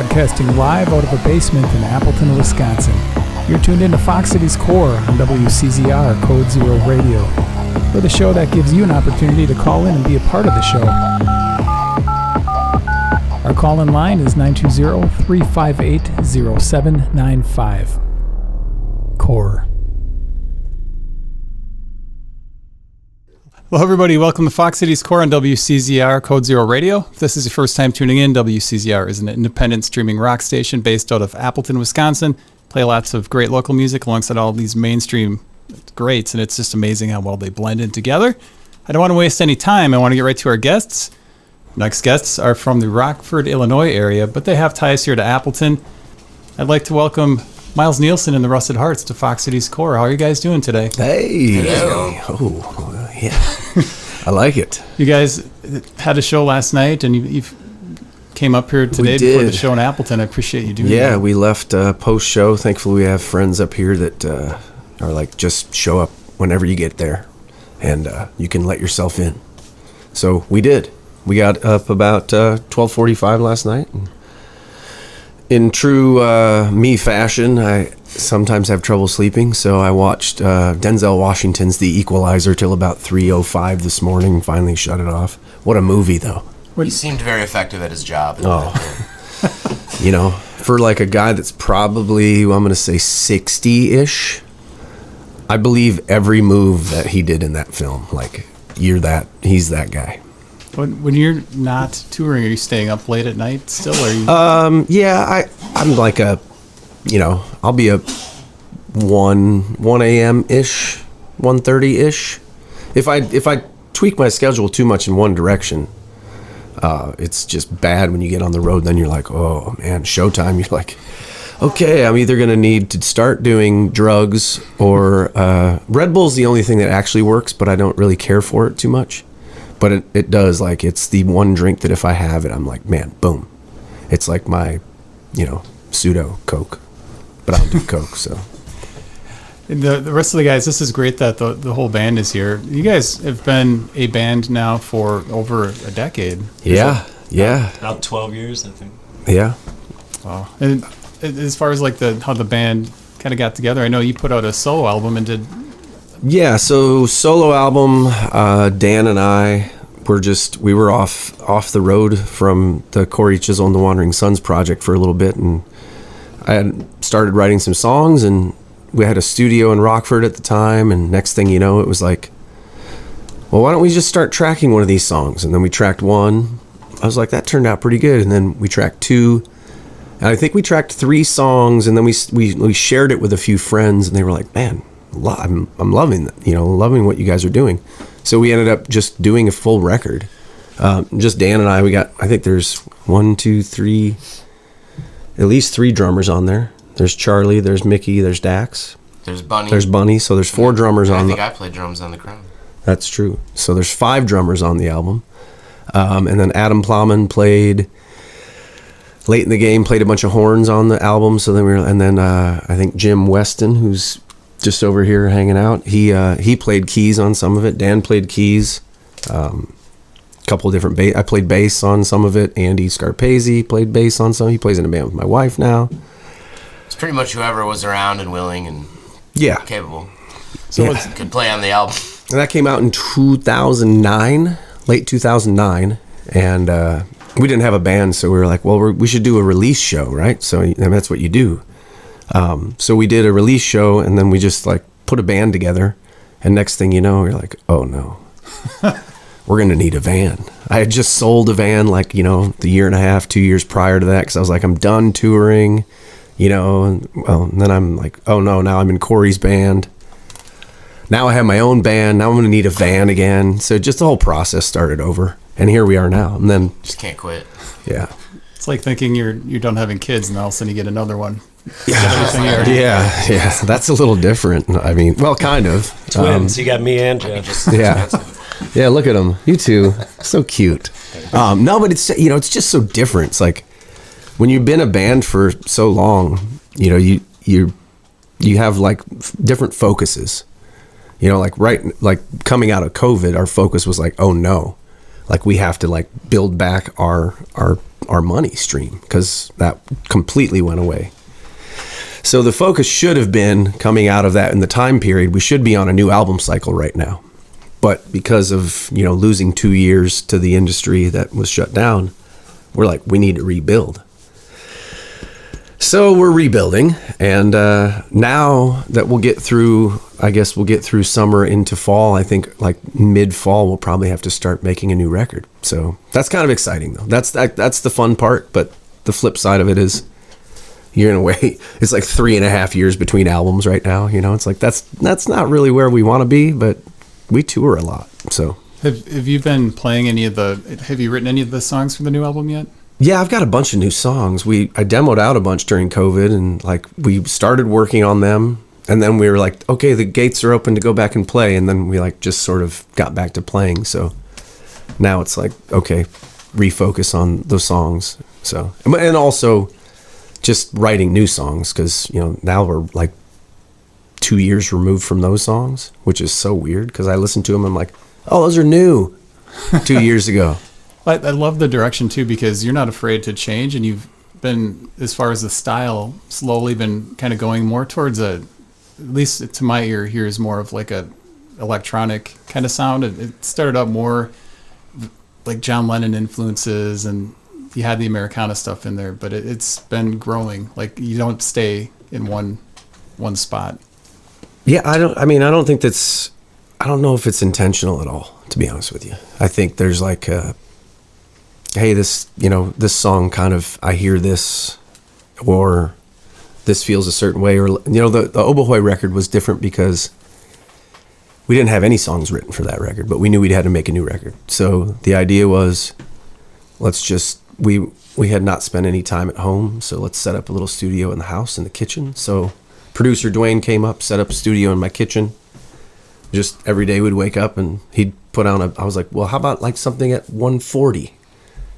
broadcasting live out of a basement in Appleton, Wisconsin. You're tuned into Fox Cities Core on WCZR Code Zero Radio. We're the show that gives you an opportunity to call in and be a part of the show. Our call-in line is 920-358-0795. Core. Well, everybody, welcome to Fox Cities Core on WCZR Code Zero Radio. If this is your first time tuning in, WCZR is an independent streaming rock station based out of Appleton, Wisconsin. Play lots of great local music alongside all these mainstream greats, and it's just amazing how well they blend in together. I don't want to waste any time. I want to get right to our guests. Next guests are from the Rockford, Illinois area, but they have ties here to Appleton. I'd like to welcome Miles Nielsen and the Rusted Hearts to Fox Cities Core. How are you guys doing today? Hey. Hello. Oh, yeah. I like it. You guys had a show last night, and you came up here today before the show in Appleton. I appreciate you doing that. Yeah, we left post-show. Thankfully, we have friends up here that are like, just show up whenever you get there, and you can let yourself in. So we did. We got up about 12:45 last night. And in true me fashion, I sometimes have trouble sleeping, so I watched Denzel Washington's The Equalizer till about 3:05 this morning and finally shut it off. What a movie, though. He seemed very effective at his job. Oh, you know, for like a guy that's probably, I'm going to say 60-ish, I believe every move that he did in that film. Like, he's that guy. When you're not touring, are you staying up late at night still? Or are you... Yeah, I'm like I'll be up 1 a.m.-ish, 1:30-ish. If I tweak my schedule too much in one direction, it's just bad when you get on the road. Then you're like, oh man, showtime. You're like, okay, I'm either gonna need to start doing drugs or Red Bull's the only thing that actually works, but I don't really care for it too much. But it does, like, it's the one drink that if I have it, I'm like, man, boom. It's like my, pseudo Coke. But I don't do Coke, so. And the rest of the guys, this is great that the whole band is here. You guys have been a band now for over a decade. Yeah. About 12 years, I think. Yeah. Wow. And as far as, like, how the band kind of got together, I know you put out a solo album and did... Yeah, so solo album, Dan and I we were off the road from the Corey Chisel and the Wandering Sons project for a little bit, and I had started writing some songs, and we had a studio in Rockford at the time, and next thing you know, it was like, well, why don't we just start tracking one of these songs? And then we tracked one. I was like, that turned out pretty good, and then we tracked two, and I think we tracked 3 songs, and then we shared it with a few friends, and they were like, man, I'm loving loving what you guys are doing. So we ended up just doing a full record. Just Dan and I, I think there's 1, 2, 3, at least 3 drummers on there. There's Charlie, there's Mickey, there's Dax. There's Bunny. So there's 4 drummers on I think I played drums on the Crown. That's true. So there's 5 drummers on the album. And then Adam Plamann played late in the game, played a bunch of horns on the album. So then I think Jim Weston, who's just over here hanging out, he played keys on some of it. Dan played keys, a couple of different bass. I played bass on some of it. Andy Scarpese played bass on some. He plays in a band with my wife now. It's pretty much whoever was around and willing and capable. So could play on the album. And that came out in 2009, late 2009, and we didn't have a band, so we were like, well, we should do a release show, right? So that's what you do. So we did a release show, and then we just like put a band together, and next thing you know, we're like, oh no, we're gonna need a van. I had just sold a van like, the year and a half, 2 years prior to that, because I was like, I'm done touring, and then I'm like, oh no, now I'm in Corey's band. Now I have my own band. Now I'm gonna need a van again. So just the whole process started over, and here we are now. And then just can't quit. Yeah. It's like thinking you're done having kids, and all of a sudden you get another one. Yeah. That's a little different. I mean, well, kind of. Twins. You got me and Jeff. Yeah. Look at them. You two, so cute. No, but it's it's just so different. It's like when you've been a band for so long, you have like different focuses. Like coming out of COVID, our focus was like, oh no, like we have to like build back our our money stream, because that completely went away. So the focus should have been coming out of that in the time period. We should be on a new album cycle right now. But because of, losing 2 years to the industry that was shut down, we're like, we need to rebuild. So we're rebuilding. And now that we'll get through summer into fall, I think like mid-fall, we'll probably have to start making a new record. So that's kind of exciting, though. That's the fun part. But the flip side of it is, you're going to wait. It's like 3.5 years between albums right now. It's like that's not really where we want to be, but we tour a lot. So have you been playing have you written any of the songs for the new album yet? Yeah, I've got a bunch of new songs. I demoed out a bunch during COVID, and like we started working on them, and then we were like, okay, the gates are open to go back and play, and then we like just sort of got back to playing. So now it's like, okay, refocus on those songs. So, and also just writing new songs, because now we're like 2 years removed from those songs, which is so weird, because I listen to them and I'm like, oh, those are new 2 years ago. I love the direction too, because you're not afraid to change, and you've been, as far as the style, slowly been kind of going more towards at least to my ear here, is more of like a electronic kind of sound. It started out more like John Lennon influences, and you had the Americana stuff in there, but it's been growing. Like, you don't stay in one spot. Yeah, I don't know if it's intentional at all, to be honest with you. I think there's like hey, this song kind of, I hear this, or this feels a certain way, or the OBAHOY record was different because we didn't have any songs written for that record, but we knew we'd had to make a new record. So the idea was, we had not spent any time at home, so let's set up a little studio in the house, in the kitchen. So producer Dwayne came up, set up a studio in my kitchen. Just every day we'd wake up and he'd put on I was like, well, how about like something at 140?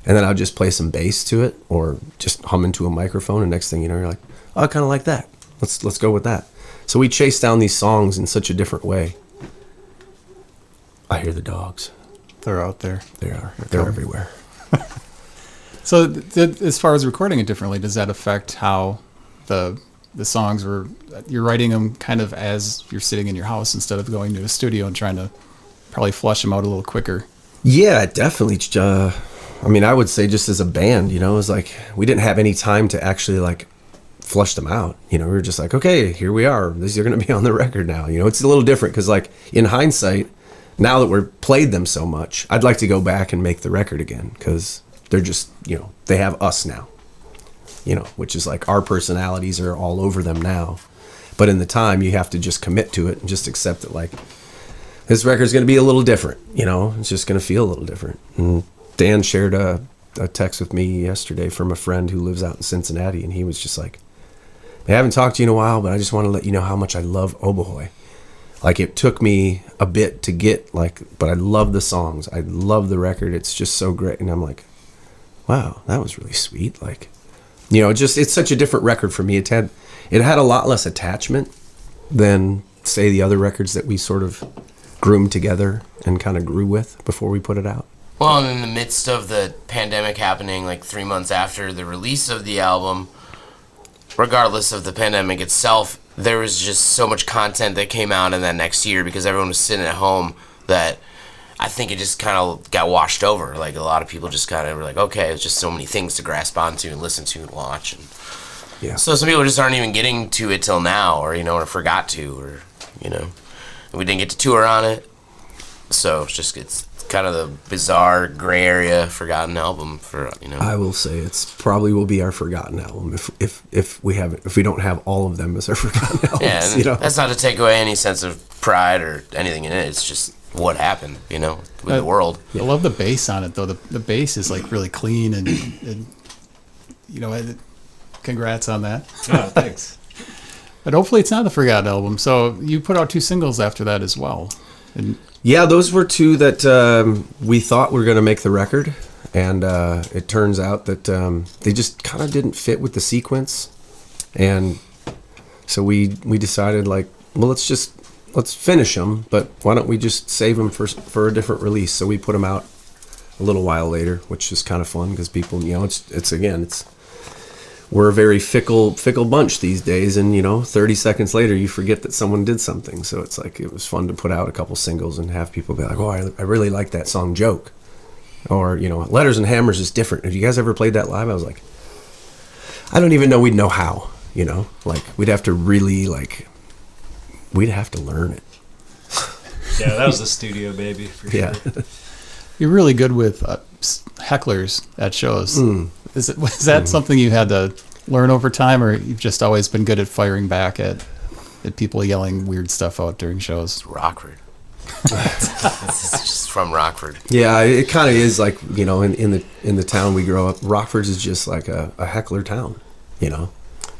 And then I'd just play some bass to it, or just hum into a microphone, and next thing you know, you're like, oh, I kind of like that. Let's go with that. So we chased down these songs in such a different way. I hear the dogs. They're out there. They are. They're everywhere. So as far as recording it differently, does that affect how the songs you're writing them kind of as you're sitting in your house instead of going to a studio and trying to probably flush them out a little quicker? Yeah, definitely. I would say just as a band, it was like we didn't have any time to actually like flush them out. We were just like, okay, here we are. These are going to be on the record now. It's a little different because like in hindsight, now that we've played them so much, I'd like to go back and make the record again, because they're just, they have us now, which is like our personalities are all over them now. But in the time, you have to just commit to it and just accept that like this record's going to be a little different, it's just going to feel a little different. And Dan shared a text with me yesterday from a friend who lives out in Cincinnati, and he was just like, I haven't talked to you in a while, but I just want to let you know how much I love OBAHOY. Like, it took me a bit to get but I love the songs. I love the record. It's just so great. And I'm like, wow, that was really sweet. Like, it's such a different record for me. It had a lot less attachment than, say, the other records that we sort of groomed together and kind of grew with before we put it out. Well, and in the midst of the pandemic happening, like 3 months after the release of the album, regardless of the pandemic itself, there was just so much content that came out in that next year because everyone was sitting at home that I think it just kind of got washed over. Like, a lot of people just kind of were like, okay, it's just so many things to grasp onto and listen to and watch. And yeah. So some people just aren't even getting to it till now, or, or forgot to, or, we didn't get to tour on it. So it's kind of the bizarre gray area forgotten album for I will say it's probably will be our forgotten album if we don't have all of them as our forgotten albums. Yeah, that's not to take away any sense of pride or anything in it. It's just what happened, with the world. I love the bass on it though. The bass is like really clean and congrats on that. Oh, thanks. But hopefully it's not the forgotten album. So you put out 2 singles after that as well. And yeah, those were 2 that we thought were going to make the record, and it turns out that they just kind of didn't fit with the sequence, and so we decided like, well, let's finish them, but why don't we just save them for a different release? So we put them out a little while later, which is kind of fun because people, we're a very fickle bunch these days, and 30 seconds later you forget that someone did something. So it's like, it was fun to put out a couple singles and have people be like, oh, I really like that song Joke, or Letters and Hammers is different. Have you guys ever played that live? I was like, I don't even know we'd know how. Like we'd have to really we'd have to learn it. Yeah, that was the studio baby for sure. Yeah. You're really good with hecklers at shows. Was that something you had to learn over time, or you've just always been good at firing back at people yelling weird stuff out during shows? Rockford. This is just from Rockford. Yeah, it kind of is like, in the town we grow up, Rockford is just like a heckler town,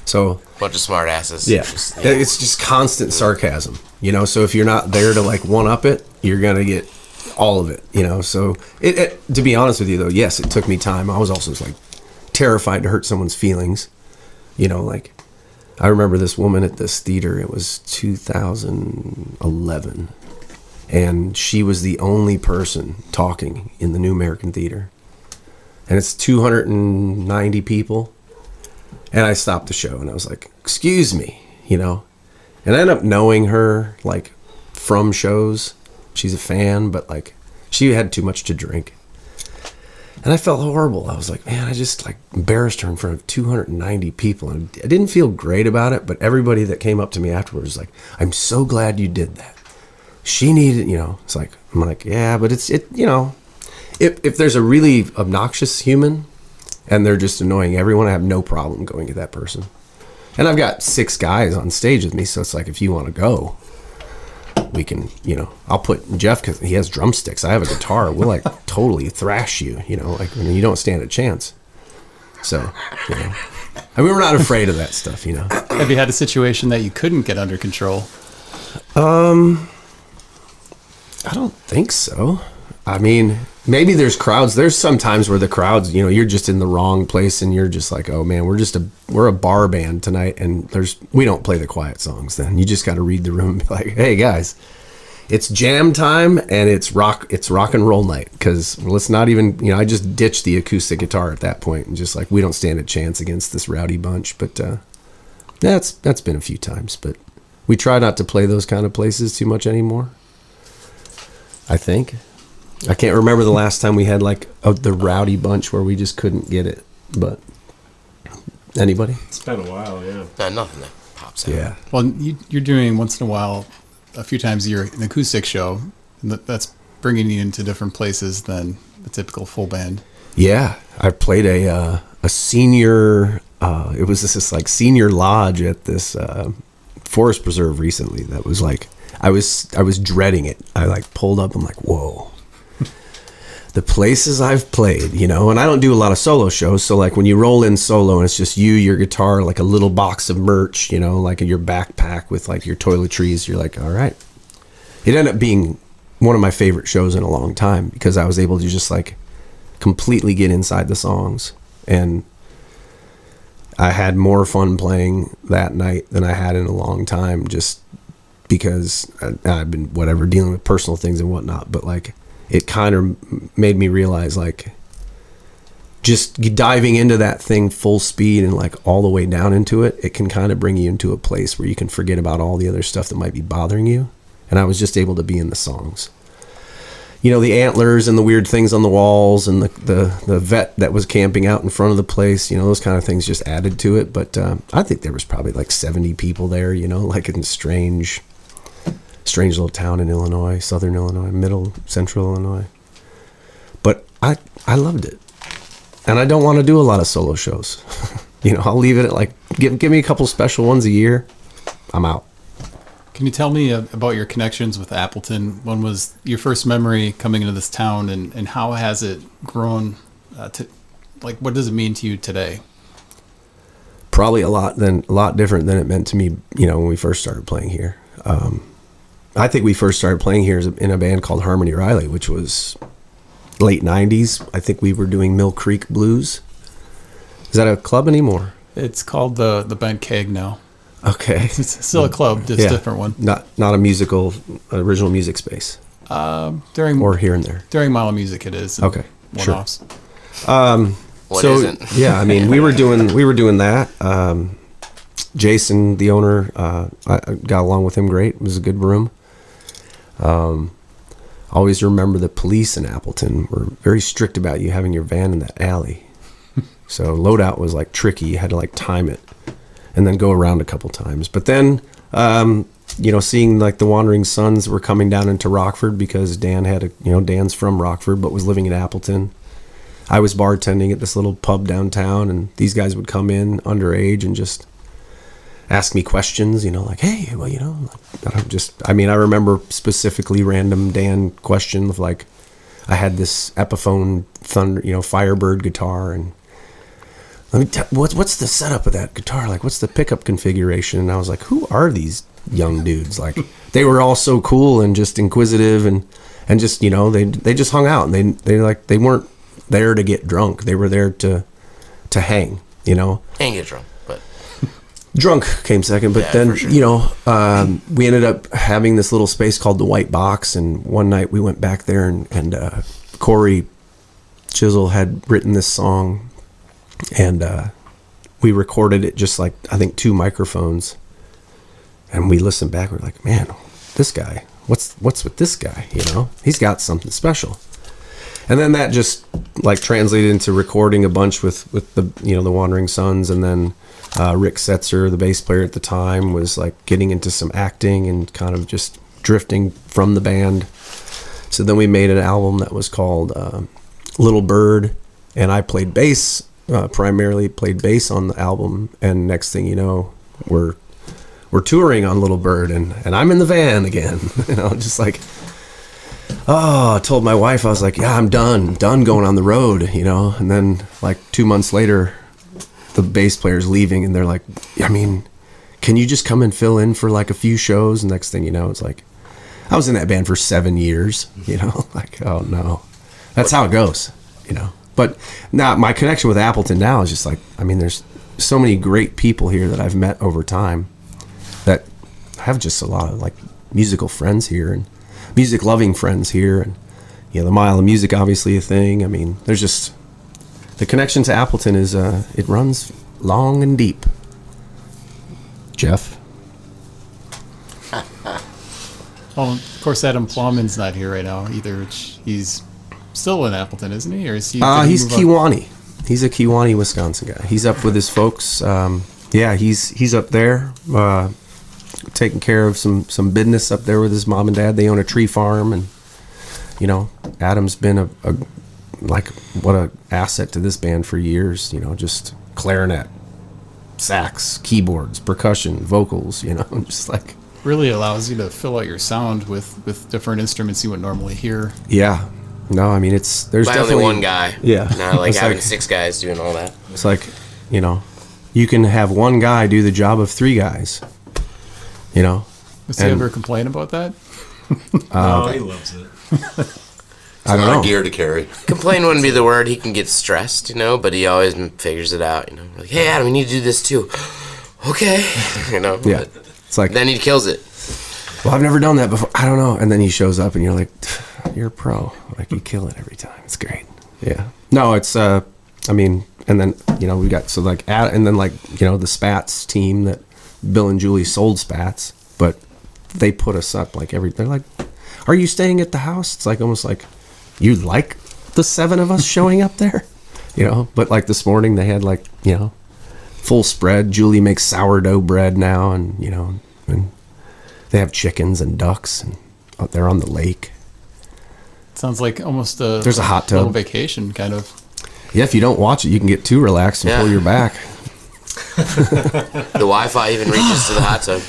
So Bunch of smart asses. yeah, it's just constant sarcasm, So if you're not there to one up it, you're gonna get all of it, So it to be honest with you though, yes, it took me time. I was also terrified to hurt someone's feelings, I remember this woman at this theater. It was 2011, and she was the only person talking in the New American Theater, and it's 290 people. And I stopped the show and I was like, excuse me, and I ended up knowing her from shows. She's a fan, but she had too much to drink. And I felt horrible. I was like, man, I just embarrassed her in front of 290 people. And I didn't feel great about it, but everybody that came up to me afterwards was like, I'm so glad you did that. She needed, it's like, I'm like, yeah, but if there's a really obnoxious human and they're just annoying everyone, I have no problem going to that person. And I've got 6 guys on stage with me, so it's like, if you want to go, we can, I'll put Jeff, because he has drumsticks. I have a guitar. We'll totally thrash you, when you don't stand a chance. So, we're not afraid of that stuff, Have you had a situation that you couldn't get under control? I don't think so. I mean, maybe there's crowds. There's some times where the crowds, you're just in the wrong place and you're just like, oh man, we're a bar band tonight, and we don't play the quiet songs. Then you just got to read the room and be like, hey guys, it's jam time and it's rock and roll night. Because let's not even, I just ditched the acoustic guitar at that point and just we don't stand a chance against this rowdy bunch. But that's been a few times. But we try not to play those kind of places too much anymore, I think. I can't remember the last time we had the rowdy bunch where we just couldn't get it. But anybody? It's been a while, yeah. Nothing that pops out. Yeah. Well, you're doing once in a while, a few times a year, an acoustic show. And that's bringing you into different places than the typical full band. Yeah, I played a senior. It was this senior lodge at this forest preserve recently. That was I was dreading it. I pulled up. I'm like, whoa. The places I've played, and I don't do a lot of solo shows. So when you roll in solo and it's just you, your guitar, a little box of merch, in your backpack with your toiletries, you're like, all right. It ended up being one of my favorite shows in a long time because I was able to just completely get inside the songs. And I had more fun playing that night than I had in a long time, just because I've been dealing with personal things and whatnot. But it kind of made me realize just diving into that thing full speed and all the way down into it, it can kind of bring you into a place where you can forget about all the other stuff that might be bothering you. And I was just able to be in the songs. The antlers and the weird things on the walls and the vet that was camping out in front of the place, those kind of things just added to it. But I think there was probably 70 people there, in a strange little town in Illinois, southern Illinois, central Illinois. But I loved it. And I don't want to do a lot of solo shows. I'll leave it at give me a couple special ones a year. I'm out. Can you tell me about your connections with Appleton? When was your first memory coming into this town, and how has it grown to what does it mean to you today? Probably a lot different than it meant to me, when we first started playing here. I think we first started playing here in a band called Harmony Riley, which was late 90s. I think we were doing Mill Creek Blues. Is that a club anymore? It's called the Bent Keg now. Okay. It's still a club, just a different one. Not a musical, original music space. During or here and there. During Mile of Music it is. Okay. one-offs. What isn't? Yeah, I mean, we were doing that. Jason, the owner, I got along with him great. It was a good room. Always remember the police in Appleton were very strict about you having your van in that alley. So loadout was like tricky. You had to like time it and then go around a couple times. But then, seeing like the Wandering Sons were coming down into Rockford because Dan had Dan's from Rockford but was living in Appleton. I was bartending at this little pub downtown, and these guys would come in underage and just ask me questions, like, hey, well, I remember specifically random Dan question of like, I had this Epiphone Thunder, Firebird guitar, and what's the setup of that guitar? Like, what's the pickup configuration? And I was like, who are these young dudes? Like, they were all so cool and just inquisitive and just, they just hung out, and they weren't there to get drunk. They were there to hang, And get drunk, but drunk came second. But then, sure. We ended up having this little space called the White Box, and one night we went back there, and Corey Chisel had written this song, and we recorded it just like, I think, 2 microphones, and we listened back. We're like, man, this guy, what's with this guy? He's got something special. And then that just like translated into recording a bunch with the the Wandering Sons, and then Rick Setzer, the bass player at the time, was like getting into some acting and kind of just drifting from the band. So then we made an album that was called Little Bird, and I played bass, primarily played bass on the album. And next thing you know, we're touring on Little Bird, and I'm in the van again, just like. Oh, I told my wife, I was like, yeah, I'm done going on the road, and then like 2 months later, the bass player's leaving, and they're like, I mean, can you just come and fill in for like a few shows? And next thing you know, it's like, I was in that band for 7 years, like, oh no, that's how it goes, But now my connection with Appleton now is just like, I mean, there's so many great people here that I've met over time that I have just a lot of like musical friends here, and music loving friends here, and the Mile of Music, obviously a thing. I mean, there's just the connection to Appleton is it runs long and deep. Jeff. Well, of course, Adam Plamann's not here right now either. He's still in Appleton, isn't he? Or is he? He's Kewanee. He's a Kewanee, Wisconsin guy. He's up with his folks. He's up there. Taking care of some business up there with his mom and dad. They own a tree farm, and Adam's been a asset to this band for years. Just clarinet, sax, keyboards, percussion, vocals. Just like really allows you to fill out your sound with different instruments you wouldn't normally hear. Yeah, no, I mean there's by definitely only one guy. Yeah, not like it's having like, 6 guys doing all that. It's like you can have one guy do the job of 3 guys. Does he ever complain about that? No, he loves it. I don't know. Gear to carry. Complain wouldn't be the word. He can get stressed, but he always figures it out. Like, hey, Adam, we need to do this too. Okay, Yeah, it's like then he kills it. Well, I've never done that before. I don't know. And then he shows up, and you're like, you're a pro. Like, you kill it every time. It's great. Yeah. No, it's and then we got and then the Spatz team that Bill and Julie sold Spatz, but they put us up they're like, are you staying at the house? It's like almost like you like the 7 of us showing up there, but like this morning they had full spread. Julie makes sourdough bread now, and and they have chickens and ducks, and they're on the lake. Sounds like almost there's a hot tub, little vacation kind of. Yeah, if you don't watch it, you can get too relaxed and pull your back. The Wi-Fi even reaches to the hot tub.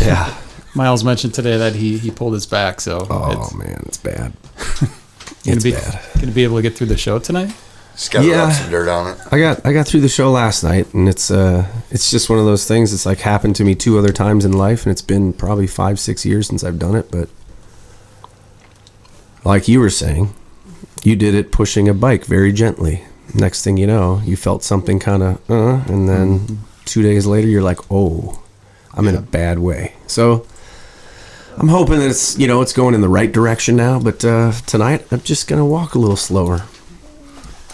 Yeah. Miles mentioned today that he pulled his back, so it's bad. Bad. Gonna be able to get through the show tonight? Just gotta rub some dirt on it. I got through the show last night, and it's just one of those things. It's like happened to me 2 other times in life, and it's been probably 5-6 years since I've done it. But like you were saying, you did it pushing a bike very gently. Next thing you know, you felt something kind of, and then 2 days later, you're like, oh, I'm in a bad way. So I'm hoping that it's going in the right direction now. But tonight, I'm just going to walk a little slower.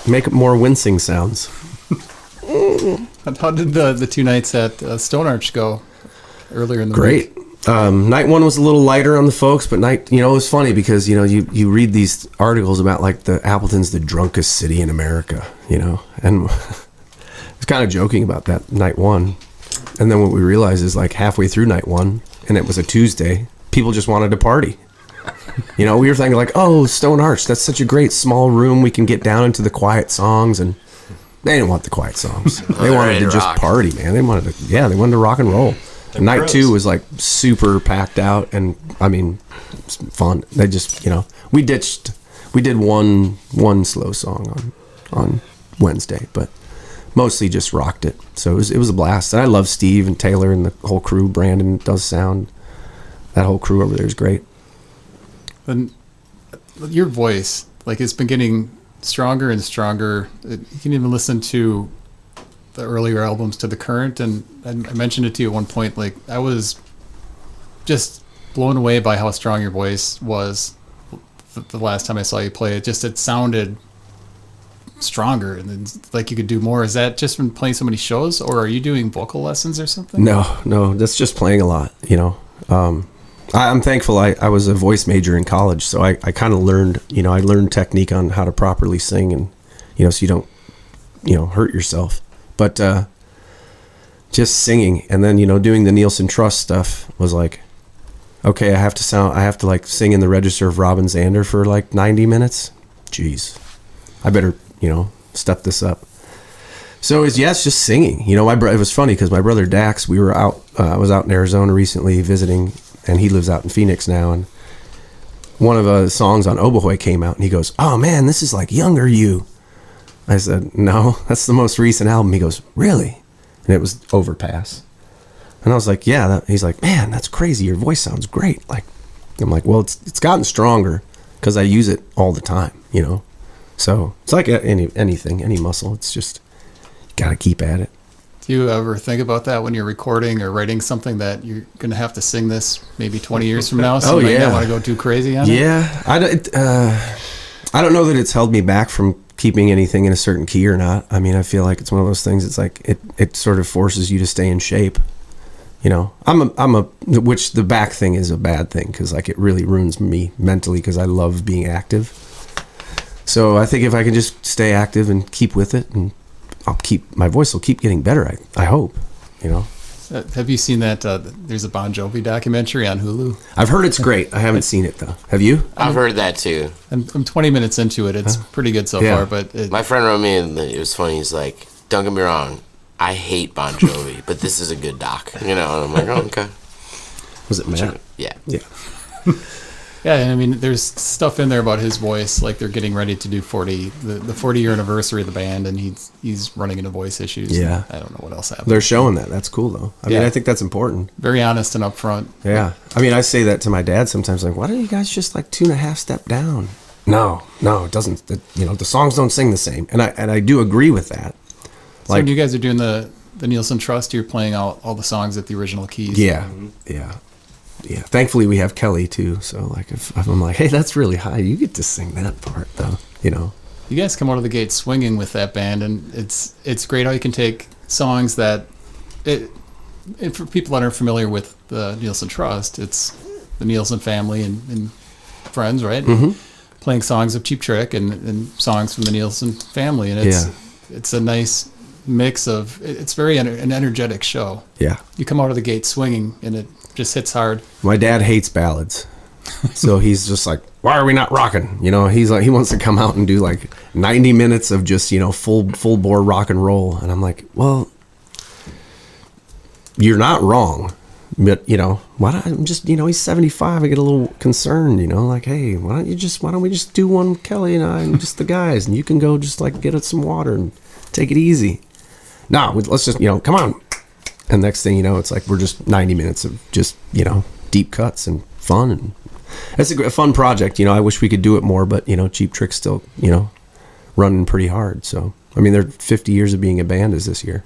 Make more wincing sounds. How did the 2 nights at Stone Arch go earlier in the Great. week? Night one was a little lighter on the folks, but it was funny because, you read these articles about like the Appleton's the drunkest city in America, and I was kind of joking about that night one. And then what we realized is like halfway through night one, and it was a Tuesday, people just wanted to party. We were thinking like, oh, Stone Arch, that's such a great small room. We can get down into the quiet songs, and they didn't want the quiet songs. They wanted to just party, man. They wanted to rock and roll. Night pros. 2 was like super packed out, and I mean, it's fun. They just, we did one slow song on Wednesday, but mostly just rocked it. So it was a blast. And I love Steve and Taylor and the whole crew. Brandon does sound. That whole crew over there is great. And your voice, like, it's been getting stronger and stronger. You can even listen to the earlier albums to the current, and I mentioned it to you at one point, like, I was just blown away by how strong your voice was the last time I saw you play. It sounded stronger, and it's like you could do more. Is that just from playing so many shows, or are you doing vocal lessons or something? No, that's just playing a lot, I'm thankful I was a voice major in college, so I kind of learned, I learned technique on how to properly sing, and, so you don't, hurt yourself. But just singing, and then, doing the Nielsen Trust stuff was like, okay, I have to like sing in the register of Robin Zander for like 90 minutes. Jeez, I better, step this up. So it's just singing. It was funny because my brother Dax, I was out in Arizona recently visiting, and he lives out in Phoenix now, and one of the songs on OBAHOY came out, and he goes, "Oh man, this is like younger you." I said, "No, that's the most recent album." He goes, "Really?" And it was Overpass. And I was like, "Yeah." He's like, "Man, that's crazy. Your voice sounds great." Like, I'm like, "Well, it's gotten stronger because I use it all the time, So it's like any muscle. It's just, you got to keep at it. Do you ever think about that when you're recording or writing something that you're going to have to sing this maybe 20 years from now? So you might not want to go too crazy on it? Yeah. I don't know that it's held me back from keeping anything in a certain key or not. I mean, I feel like it's one of those things. It's like it sort of forces you to stay in shape. Which the back thing is a bad thing because like it really ruins me mentally because I love being active. So I think if I can just stay active and keep with it, and my voice will keep getting better. I hope, Have you seen that? There's a Bon Jovi documentary on Hulu. I've heard it's great. I haven't seen it though. Have you? I've heard that too. I'm 20 minutes into it. It's pretty good so far. But my friend wrote me, and it was funny. He's like, "Don't get me wrong, I hate Bon Jovi, but this is a good doc." And I'm like, "Oh, okay." Was it Matt? Yeah. Yeah. Yeah, and I mean, there's stuff in there about his voice, like they're getting ready to do the 40-year anniversary of the band, and he's running into voice issues. Yeah. I don't know what else happened. They're showing that. That's cool, though. I mean, I think that's important. Very honest and upfront. Yeah. I mean, I say that to my dad sometimes, like, why don't you guys just like 2.5 step down? No, it doesn't. The songs don't sing the same, and I do agree with that. So when you guys are doing the Nielsen Trust, you're playing all the songs at the original keys. Yeah, yeah. Thankfully, we have Kelly too. So, like, if I'm like, "Hey, that's really high," you get to sing that part, though. You guys come out of the gate swinging with that band, and it's great how you can take songs that and for people that aren't familiar with the Nielsen Trust, it's the Nielsen family and friends, right? Mm-hmm. Playing songs of Cheap Trick and songs from the Nielsen family, and it's a nice mix of. It's very an energetic show. Yeah, you come out of the gate swinging, and it just hits hard. My dad hates ballads, so he's just like, "Why are we not rocking?" He's like, he wants to come out and do like 90 minutes of just full bore rock and roll, and I'm like, "Well, you're not wrong, but why don't I'm just he's 75. I get a little concerned, like, hey, why don't we just do one, Kelly and I, and just the guys, and you can go just like get us some water and take it easy. No, let's just come on." And next thing you know, it's like we're just 90 minutes of just, deep cuts and fun. And it's a fun project. I wish we could do it more, but, Cheap Trick's still, running pretty hard. So, I mean, their 50 years of being a band is this year.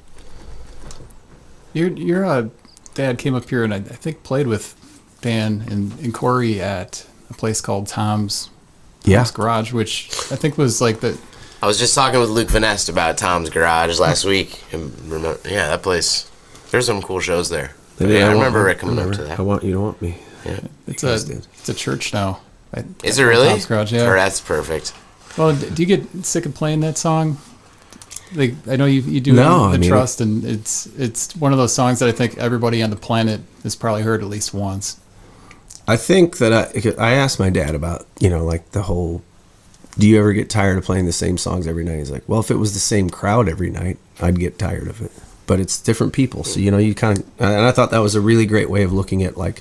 Your dad came up here and I think played with Dan and Corey at a place called Tom's Garage, which I think was like I was just talking with Luke Van Nest about Tom's Garage last week. And yeah, that place. There's some cool shows there. Yeah, I remember Rick coming up to that. I Want You to Want Me. Yeah. It's a church now. Is it really? Tom's Garage, yeah. That's perfect. Well, do you get sick of playing that song? Like, I know you do the Trust, and it's one of those songs that I think everybody on the planet has probably heard at least once. I think that I asked my dad about, like the whole, do you ever get tired of playing the same songs every night? He's like, well, if it was the same crowd every night, I'd get tired of it. But it's different people. So, you kind of, and I thought that was a really great way of looking at like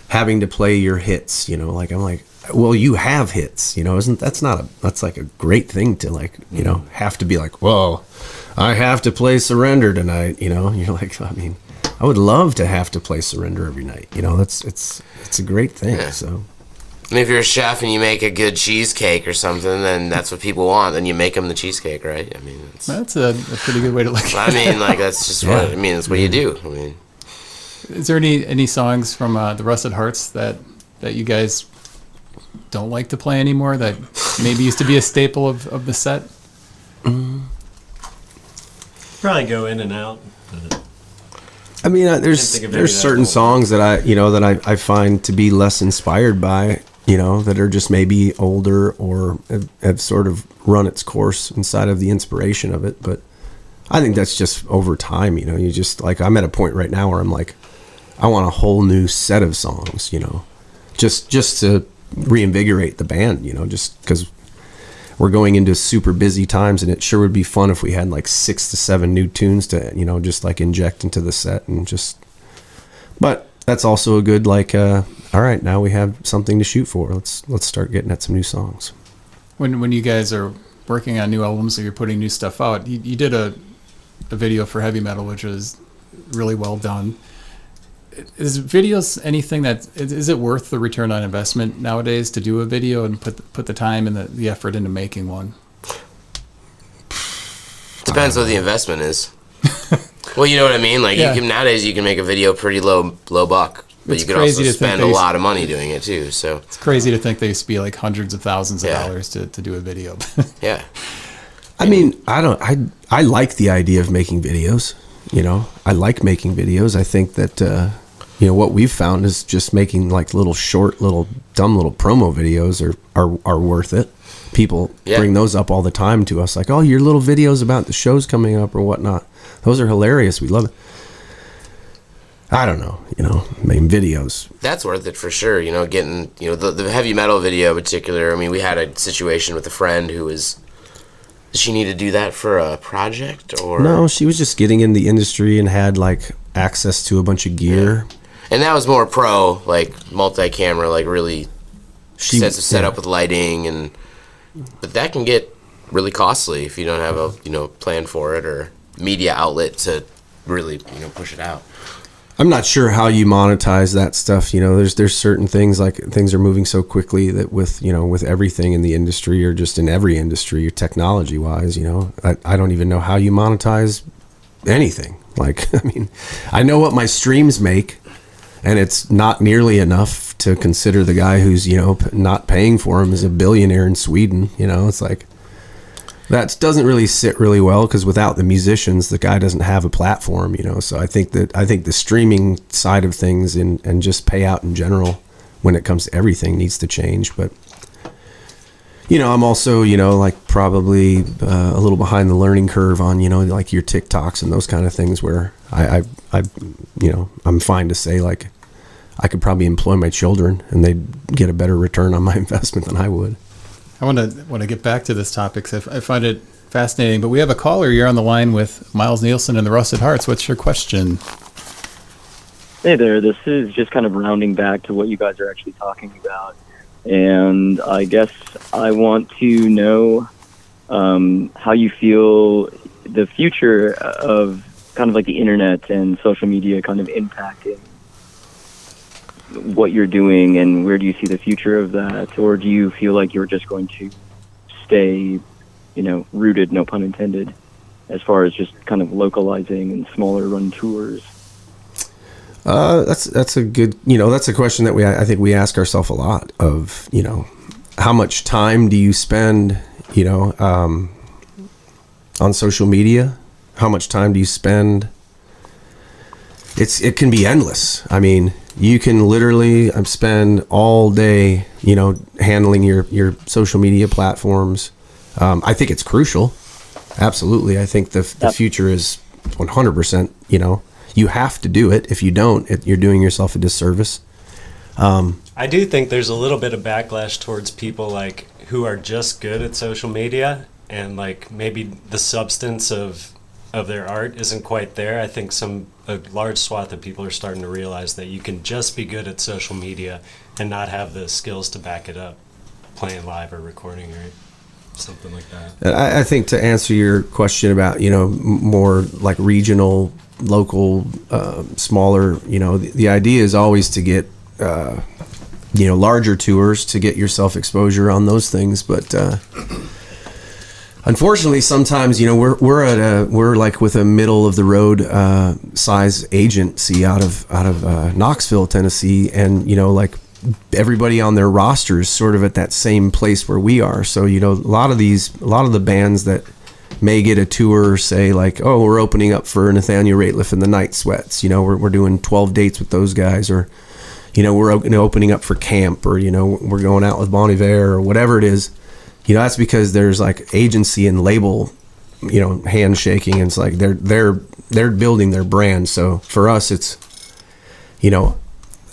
having to play your hits, like, I'm like, well, you have hits, that's like a great thing to like, have to be like, well, I have to play Surrender tonight. You're like, I mean, I would love to have to play Surrender every night. It's a great thing. Yeah. So, I mean, if you're a chef and you make a good cheesecake or something, then that's what people want. Then you make them the cheesecake, right? I mean, that's a pretty good way to look at it. I mean, like, that's just what, I mean, that's what you do. I mean, is there any songs from the Rusted Hearts that you guys don't like to play anymore that maybe used to be a staple of the set? Probably go in and out. I mean, there's certain songs that I find to be less inspired by, that are just maybe older or have sort of run its course inside of the inspiration of it. But I think that's just over time, you just like, I'm at a point right now where I'm like, I want a whole new set of songs, just to reinvigorate the band, just because we're going into super busy times, and it sure would be fun if we had like 6 to 7 new tunes to, just like inject into the set and just, but that's also a good, like, all right, now we have something to shoot for. Let's start getting at some new songs. When you guys are working on new albums or you're putting new stuff out, you did a video for Heavy Metal, which was really well done. Is videos anything is it worth the return on investment nowadays to do a video and put the time and the effort into making one? Depends what the investment is. Well, you know what I mean? Like, nowadays you can make a video pretty low buck, but you can also spend a lot of money doing it too. So it's crazy to think they used to be like hundreds of thousands of dollars to do a video. Yeah. I mean, I like the idea of making videos. I like making videos. I think that what we've found is just making like dumb little promo videos are worth it. People bring those up all the time to us, like, oh, your little videos about the shows coming up or whatnot. Those are hilarious. We love it. I don't know, making videos. That's worth it for sure. Getting, the Heavy Metal video in particular. I mean, we had a situation with a friend who was, did she need to do that for a project or? No, she was just getting in the industry and had like access to a bunch of gear. Yeah. And that was more pro, like multi-camera, like really set up with lighting, but that can get really costly if you don't have a plan for it or media outlet to really push it out. I'm not sure how you monetize that stuff. There's certain things, like things are moving so quickly that with everything in the industry or just in every industry, technology wise, I don't even know how you monetize anything. Like, I mean, I know what my streams make, and it's not nearly enough to consider the guy who's, not paying for him is a billionaire in Sweden. It's like, that doesn't really sit really well, because without the musicians, the guy doesn't have a platform, So I think the streaming side of things and just payout in general, when it comes to everything, needs to change. But, I'm also, like probably a little behind the learning curve on, like your TikToks and those kind of things, where I'm fine to say, like, I could probably employ my children and they'd get a better return on my investment than I would. I want to get back to this topic, because I find it fascinating. But we have a caller. You're on the line with Miles Nielsen and the Rusted Hearts. What's your question? Hey there. This is just kind of rounding back to what you guys are actually talking about. And I guess I want to know how you feel the future of kind of like the internet and social media kind of impacting what you're doing, and where do you see the future of that? Or do you feel like you're just going to stay, rooted, no pun intended, as far as just kind of localizing and smaller run tours? That's a good, that's a question that I think we ask ourselves a lot of, how much time do you spend, you know, on social media. How much time do you spend? It can be endless. I mean, you can literally spend all day, you know, handling your social media platforms. I think it's crucial. Absolutely. I think the future is 100%, you know, you have to do it. If you don't, you're doing yourself a disservice. I do think there's a little bit of backlash towards people like who are just good at social media, and like maybe the substance of their art isn't quite there. I think a large swath of people are starting to realize that you can just be good at social media and not have the skills to back it up, playing live or recording or something like that. I think to answer your question about, you know, more like regional, local, smaller, you know, the idea is always to get, you know, larger tours to get yourself exposure on those things. But unfortunately, sometimes, you know, we're like with a middle of the road size agency out of Knoxville, Tennessee, and you know, like everybody on their roster is sort of at that same place where we are. So you know, a lot of the bands that may get a tour, say like, oh, we're opening up for Nathaniel Rateliff and the Night Sweats. You know, we're doing 12 dates with those guys, or you know, we're opening up for Camp, or you know, we're going out with Bon Iver or whatever it is. You know, that's because there's like agency and label, you know, handshaking, and it's like they're building their brand. So for us, it's, you know,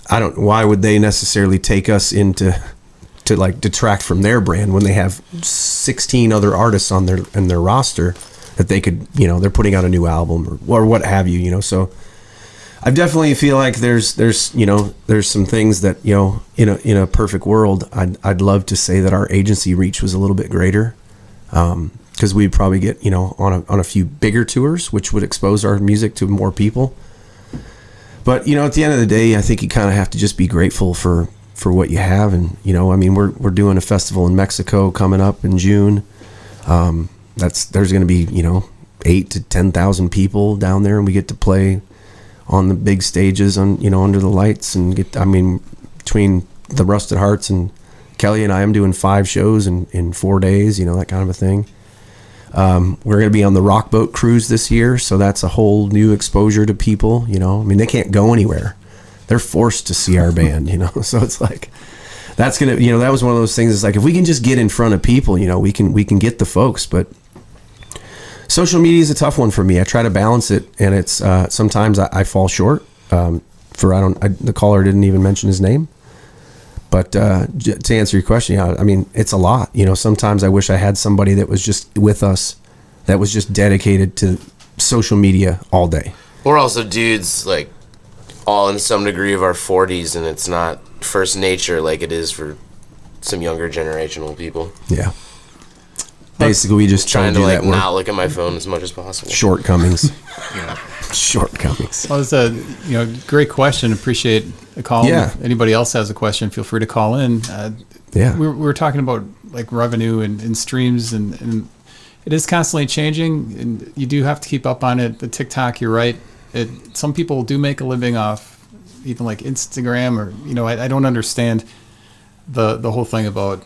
why would they necessarily take us to like detract from their brand when they have 16 other artists on their roster that they could, you know, they're putting out a new album or what have you, you know. So I definitely feel like there's you know, there's some things that, you know, in a perfect world, I'd love to say that our agency reach was a little bit greater, because we'd probably get, you know, on a few bigger tours, which would expose our music to more people. But you know, at the end of the day, I think you kind of have to just be grateful for what you have. And you know, I mean, we're doing a festival in Mexico coming up in June. There's going to be, you know, 8,000 to 10,000 people down there, and we get to play on the big stages, on, you know, under the lights, and between the Rusted Hearts and Kelly and I'm doing 5 shows in 4 days, you know, that kind of a thing. We're going to be on the Rock Boat cruise this year, so that's a whole new exposure to people, you know. I mean, they can't go anywhere. They're forced to see our band, you know. So it's like, that's going to, you know, that was one of those things. It's like, if we can just get in front of people, you know, we can get the folks. But social media is a tough one for me. I try to balance it, and it's sometimes I fall short. The caller didn't even mention his name. But to answer your question, yeah, I mean, it's a lot. You know, sometimes I wish I had somebody that was just with us, that was just dedicated to social media all day. We're also dudes, like, all in some degree of our 40s, and it's not first nature like it is for some younger generational people. Yeah. Basically, we just trying to like that not look at my phone as much as possible. Shortcomings. Yeah. Shortcomings. Well, it's a great question. Appreciate a call. Yeah. If anybody else has a question, feel free to call in. Yeah. We were talking about like revenue and streams, and it is constantly changing, and you do have to keep up on it. The TikTok, you're right. Some people do make a living off even like Instagram, or, you know, I don't understand the whole thing about,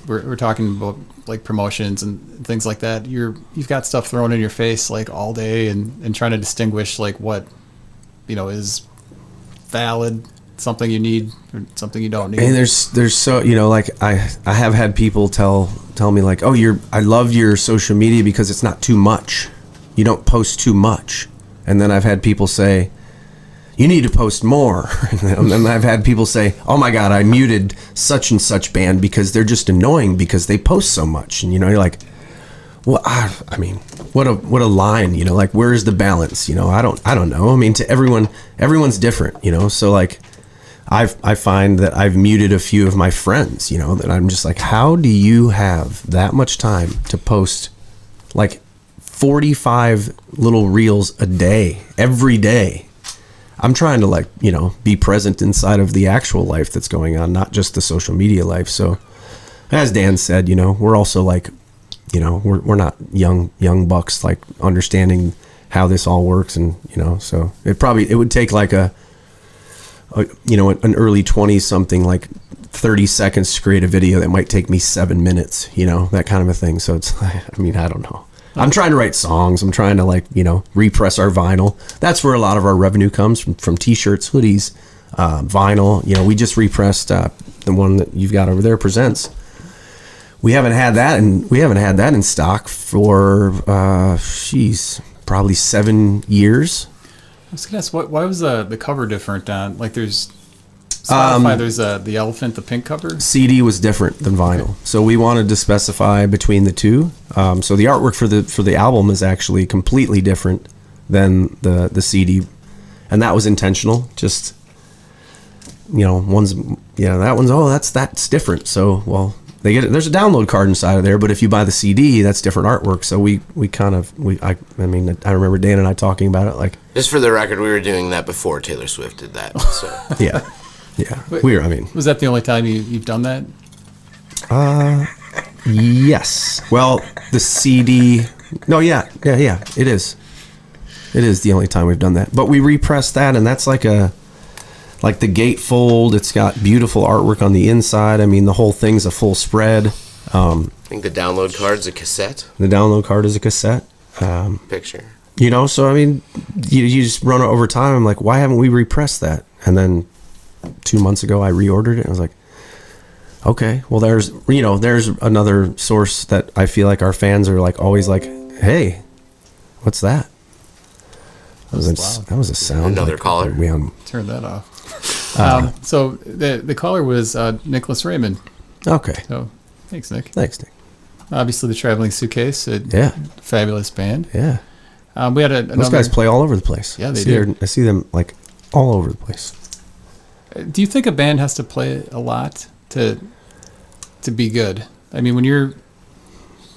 we're talking about like promotions and things like that. You've got stuff thrown in your face like all day, and trying to distinguish like what, you know, is valid, something you need or something you don't need. And there's so, you know, like I have had people tell me like, oh, I love your social media because it's not too much. You don't post too much. And then I've had people say, you need to post more. And then I've had people say, oh my God, I muted such and such band because they're just annoying because they post so much. And, you know, you're like, well, I mean, what a line, you know, like, where's the balance? You know, I don't know. I mean, to everyone's different, you know? So like, I find that I've muted a few of my friends, you know, that I'm just like, how do you have that much time to post like 45 little reels a day, every day? I'm trying to, like, you know, be present inside of the actual life that's going on, not just the social media life. So as Dan said, you know, we're also like, you know, we're not young bucks, like, understanding how this all works. And, you know, so it would take like you know, an early 20 something, like 30 seconds to create a video that might take me 7 minutes, that kind of a thing. So it's, I don't know. I'm trying to write songs. I'm trying to repress our vinyl. That's where a lot of our revenue comes from t-shirts, hoodies, vinyl. We just repressed the one that you've got over there, Presents. We haven't had that in stock for probably 7 years. I was gonna ask, why was the cover different on? Like, there's Spotify, there's the elephant, the pink cover. CD was different than vinyl, so we wanted to specify between the two. So the artwork for the album is actually completely different than the CD, and that was intentional. Just that's different. So they get it. There's a download card inside of there, but if you buy the CD, that's different artwork. So I remember Dan and I talking about it. Like, just for the record, we were doing that before Taylor Swift did that. So yeah. Was that the only time you've done that? Yes. Well, the CD. No, yeah. It is. It is the only time we've done that. But we repressed that, and that's like the gatefold. It's got beautiful artwork on the inside. I mean, the whole thing's a full spread. I think the download card's a cassette. The download card is a cassette. Picture. So I mean, you just run it over time. I'm like, why haven't we repressed that? And then 2 months ago, I reordered it. I was like, okay, well, there's another source that I feel like our fans are like always like, hey, what's that? That was a sound. Another caller. Turn that off. So the caller was Nicholas Raymond. Okay. So thanks, Nick. Obviously, the Traveling Suitcase. Fabulous band. Yeah. We had another. Those guys play all over the place. Yeah, they do. I see them like all over the place. Do you think a band has to play a lot to be good? I mean, when you're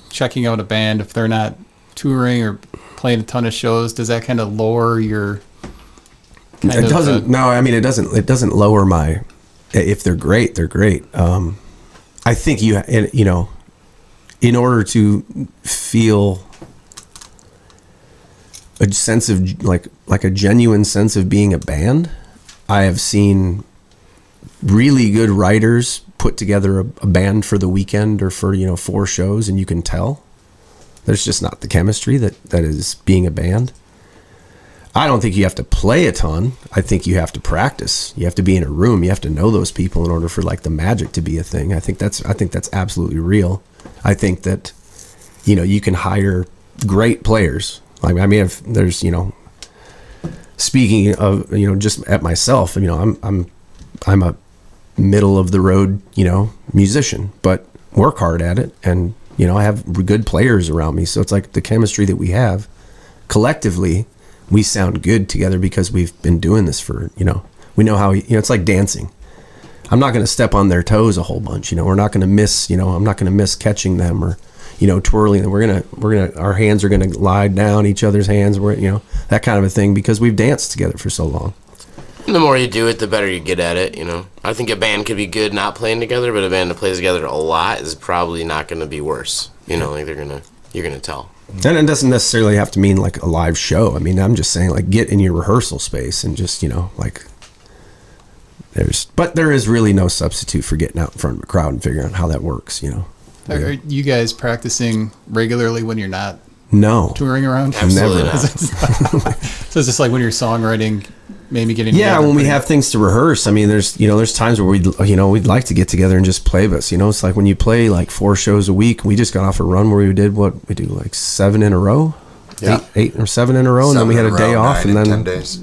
checking out a band, if they're not touring or playing a ton of shows, does that kind of lower your? It doesn't. No, I mean it doesn't. It doesn't lower my. If they're great, they're great. I think in order to feel a sense of like a genuine sense of being a band, I have seen really good writers put together a band for the weekend or for 4 shows, and you can tell there's just not the chemistry that is being a band. I don't think you have to play a ton. I think you have to practice. You have to be in a room. You have to know those people in order for like the magic to be a thing. I think that's absolutely real. I think that you can hire great players. Like, I mean, if there's speaking of just at myself, I'm a middle of the road musician, but work hard at it, and I have good players around me. So it's like the chemistry that we have collectively. We sound good together because we've been doing this for, we know how, it's like dancing. I'm not going to step on their toes a whole bunch. We're not going to miss, I'm not going to miss catching them or, twirling them. We're going to, our hands are going to lie down each other's hands. That kind of a thing, because we've danced together for so long. And the more you do it, the better you get at it, I think a band could be good not playing together, but a band that plays together a lot is probably not going to be worse. Like you're going to tell. And it doesn't necessarily have to mean like a live show. I mean, I'm just saying, like, get in your rehearsal space and just, there is really no substitute for getting out in front of a crowd and figuring out how that works, Are you guys practicing regularly when you're not touring around? Absolutely Never. So it's just like when you're songwriting, maybe getting when we have things to rehearse. I mean, there's times where we'd like to get together and just play, but it's like when you play like 4 shows a week. We just got off a run where we did like 7 in a row, 8 or 7 in a row, and then we had a day off, and then 10 days.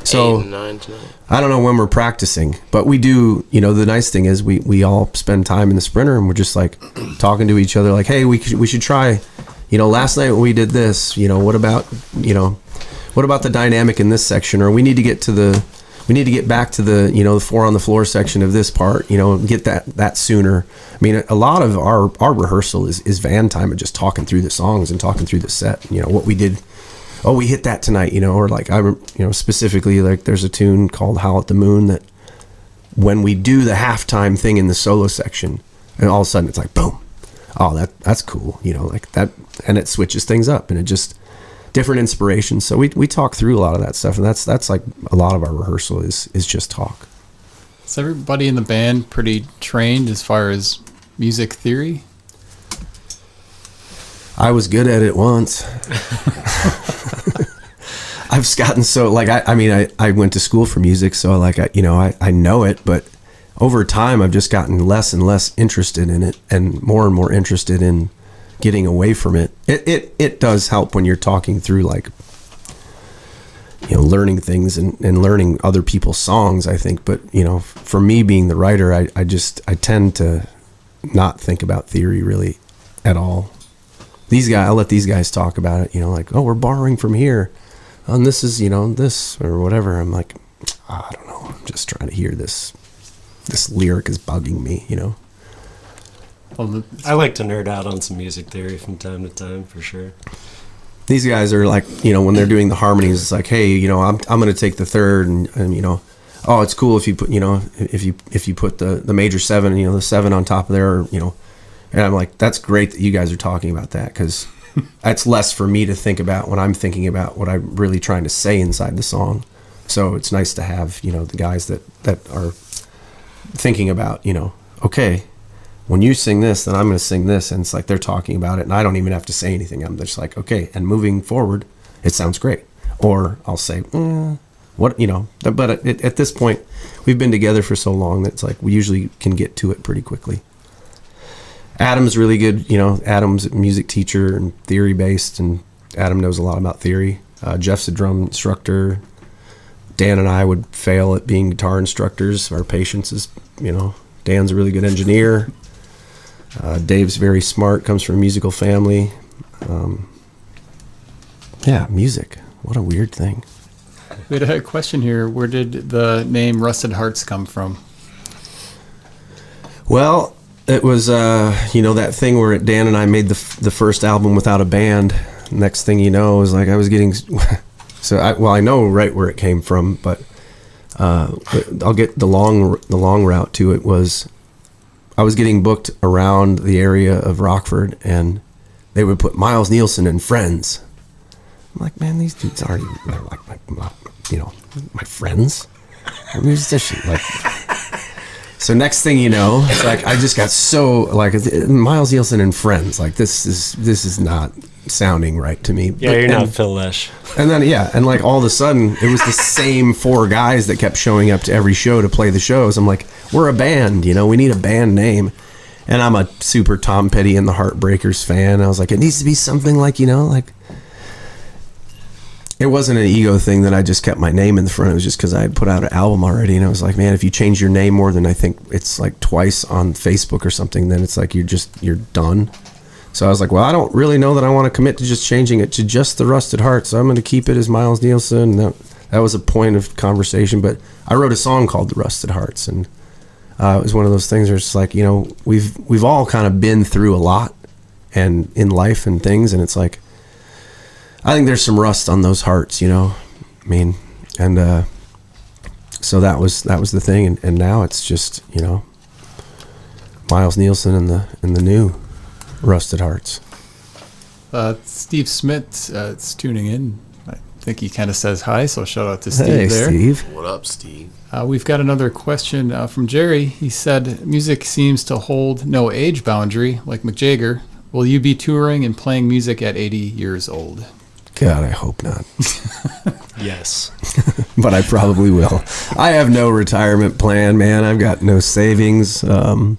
So 8 and 9 tonight. I don't know when we're practicing, but we do. The nice thing is we all spend time in the Sprinter, and we're just like talking to each other, like, hey, we should try. Last night we did this. What about the dynamic in this section? Or we need to get back to the the 4 on the floor section of this part. Get that sooner. I mean, a lot of our rehearsal is van time and just talking through the songs and talking through the set. What we did. Oh, we hit that tonight. Or like specifically, like there's a tune called "Howl at the Moon" that when we do the halftime thing in the solo section, and all of a sudden it's like boom. Oh, that's cool. Like that, and it switches things up, and it just different inspirations. So we talk through a lot of that stuff, and that's like a lot of our rehearsal is just talk. Is everybody in the band pretty trained as far as music theory? I was good at it once. I've gotten so, like, I went to school for music, so, like, I know it, but over time I've just gotten less and less interested in it and more interested in getting away from it. It does help when you're talking through, like, learning things and learning other people's songs, I think. But, for me being the writer, I tend to not think about theory really at all. I'll let these guys talk about it, like, oh, we're borrowing from here. And this is, this or whatever. I'm like, I don't know. I'm just trying to hear this. This lyric is bugging me, Well, I like to nerd out on some music theory from time to time, for sure. These guys are like, when they're doing the harmonies, it's like, hey, I'm going to take the third and oh, it's cool if you put, if you put the major seven, the seven on top of there, and I'm like, that's great that you guys are talking about that, because that's less for me to think about when I'm thinking about what I'm really trying to say inside the song. So it's nice to have, the guys that are thinking about, okay, when you sing this, then I'm going to sing this. And it's like they're talking about it, and I don't even have to say anything. I'm just like, okay, and moving forward, it sounds great. Or I'll say, what, but at this point, we've been together for so long that it's like we usually can get to it pretty quickly. Adam's really good. Adam's a music teacher and theory based, and Adam knows a lot about theory. Jeff's a drum instructor. Dan and I would fail at being guitar instructors. Our patience is, Dan's a really good engineer. Dave's very smart, comes from a musical family. Music. What a weird thing. We had a question here. Where did the name Rusted Hearts come from? Well, it was, that thing where Dan and I made the first album without a band. Next thing you know, is like I was getting... I know right where it came from, but I'll get the long route to it. Was I was getting booked around the area of Rockford, and they would put Miles Nielsen and Friends. I'm like, man, these dudes aren't even like my friends. They're musicians. Like, so next thing you know, it's like I just got so like Miles Nielsen and Friends. Like this is not sounding right to me. Yeah, you're not Phil Lesh. And then and like all of a sudden it was the same four guys that kept showing up to every show to play the shows. I'm like, we're a band, we need a band name. And I'm a super Tom Petty and the Heartbreakers fan. I was like, it needs to be something like, like it wasn't an ego thing that I just kept my name in the front. It was just because I had put out an album already, and I was like, man, if you change your name more than I think it's like twice on Facebook or something, then it's like you're done. So I was like, well, I don't really know that I want to commit to just changing it to just the Rusted Heart, so I'm going to keep it as Miles Nielsen. That was a point of conversation, but I wrote a song called The Rusted Hearts, and it was one of those things where it's like, we've all kind of been through a lot and in life and things, and it's like, I think there's some rust on those hearts, and so that was the thing, and now it's just, Miles Nielsen and the new Rusted Hearts. Steve Smith is tuning in. I think he kind of says hi, so shout out to Steve hey, there. Steve. What up, Steve? We've got another question from Jerry. He said, music seems to hold no age boundary, like Mick Jagger. Will you be touring and playing music at 80 years old? God, I hope not. Yes. But I probably will. I have no retirement plan, man. I've got no savings. I'll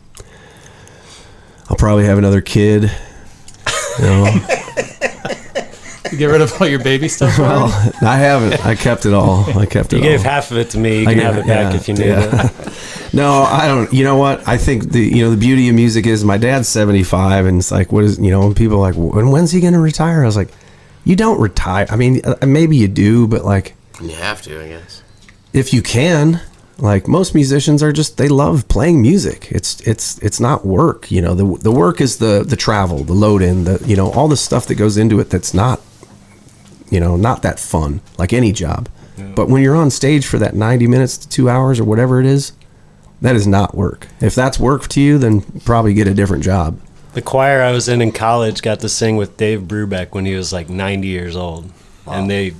probably have another kid. You get rid of all your baby stuff? Well, I haven't. I kept it all. You gave half of it to me. You can have it back if you need it. No, I don't. You know what? I think the beauty of music is my dad's 75, and it's like, what is, when people are like, when's he going to retire? I was like, you don't retire. I mean, maybe you do, but like, You have to, I guess. if you can, like most musicians are just, they love playing music. It's not work. The work is the travel, the load in, all the stuff that goes into it. That's not, not that fun, like any job. Yeah. But when you're on stage for that 90 minutes to 2 hours or whatever it is, that is not work. If that's work to you, then probably get a different job. The choir I was in college got to sing with Dave Brubeck when he was like 90 years old. Wow. And they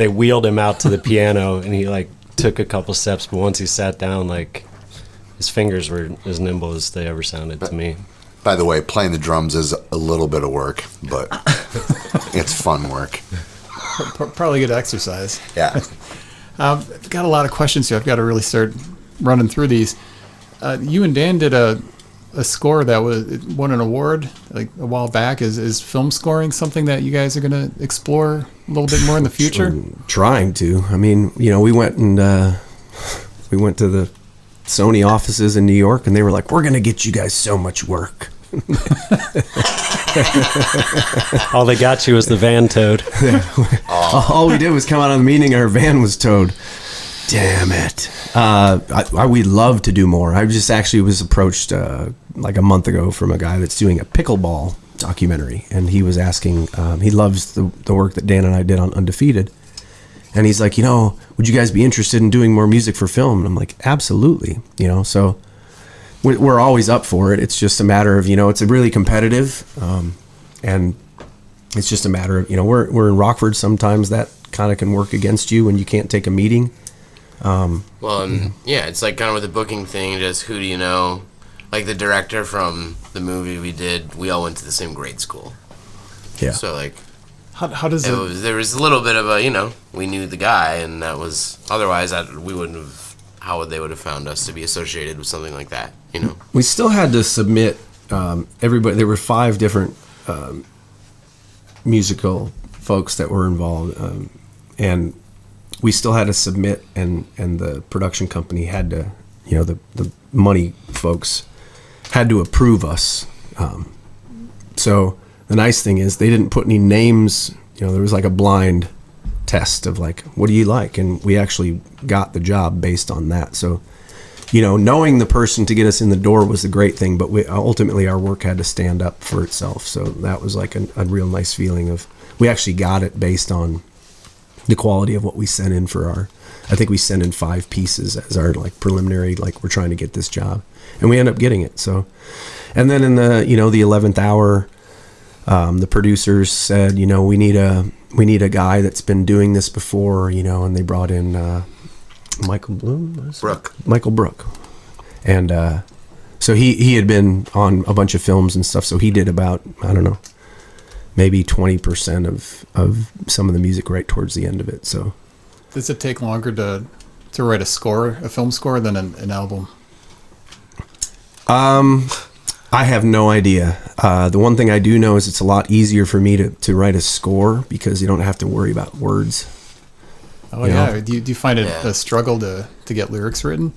wheeled him out to the piano, and he like took a couple steps, but once he sat down, like, his fingers were as nimble as they ever sounded to me. By the way, playing the drums is a little bit of work, but it's fun work. Probably good exercise. Yeah. I've got a lot of questions here. I've got to really start running through these. You and Dan did a score that won an award like a while back. Is film scoring something that you guys are going to explore a little bit more in the future? Trying to. I mean, we went to the Sony offices in New York, and they were like, "We're going to get you guys so much work." All they got you was the van towed. All we did was come out of the meeting and our van was towed. Damn it. We'd love to do more. I just actually was approached like a month ago from a guy that's doing a pickleball documentary, and he was asking, he loves the work that Dan and I did on Undefeated, and he's like, would you guys be interested in doing more music for film? And I'm like, absolutely. So we're always up for it. It's just a matter of, it's a really competitive, and it's just a matter of, we're in Rockford. Sometimes that kind of can work against you when you can't take a meeting. It's like kind of with the booking thing, just who do you know? Like the director from the movie we did, we all went to the same grade school. Yeah. So like, how does it? There was a little bit of a, we knew the guy, and that was, otherwise we wouldn't have, how would they would have found us to be associated with something like that, We still had to submit, everybody, there were 5 different musical folks that were involved, and we still had to submit, and the production company had to, the money folks had to approve us. So the nice thing is they didn't put any names, there was like a blind test of like, what do you like? And we actually got the job based on that. So, knowing the person to get us in the door was the great thing, but ultimately our work had to stand up for itself. So that was like a real nice feeling of, we actually got it based on the quality of what we sent in I think we sent in 5 pieces as our like preliminary, like we're trying to get this job, and we end up getting it. So, and then in the, the 11th hour, the producers said, we need a guy that's been doing this before, and they brought in, Michael Brook. And, so he had been on a bunch of films and stuff. So he did about, I don't know, maybe 20% of some of the music right towards the end of it. So does it take longer to write a film score, than an album? I have no idea. The one thing I do know is it's a lot easier for me to write a score because you don't have to worry about words. Oh, yeah. Do you find it a struggle to get lyrics written?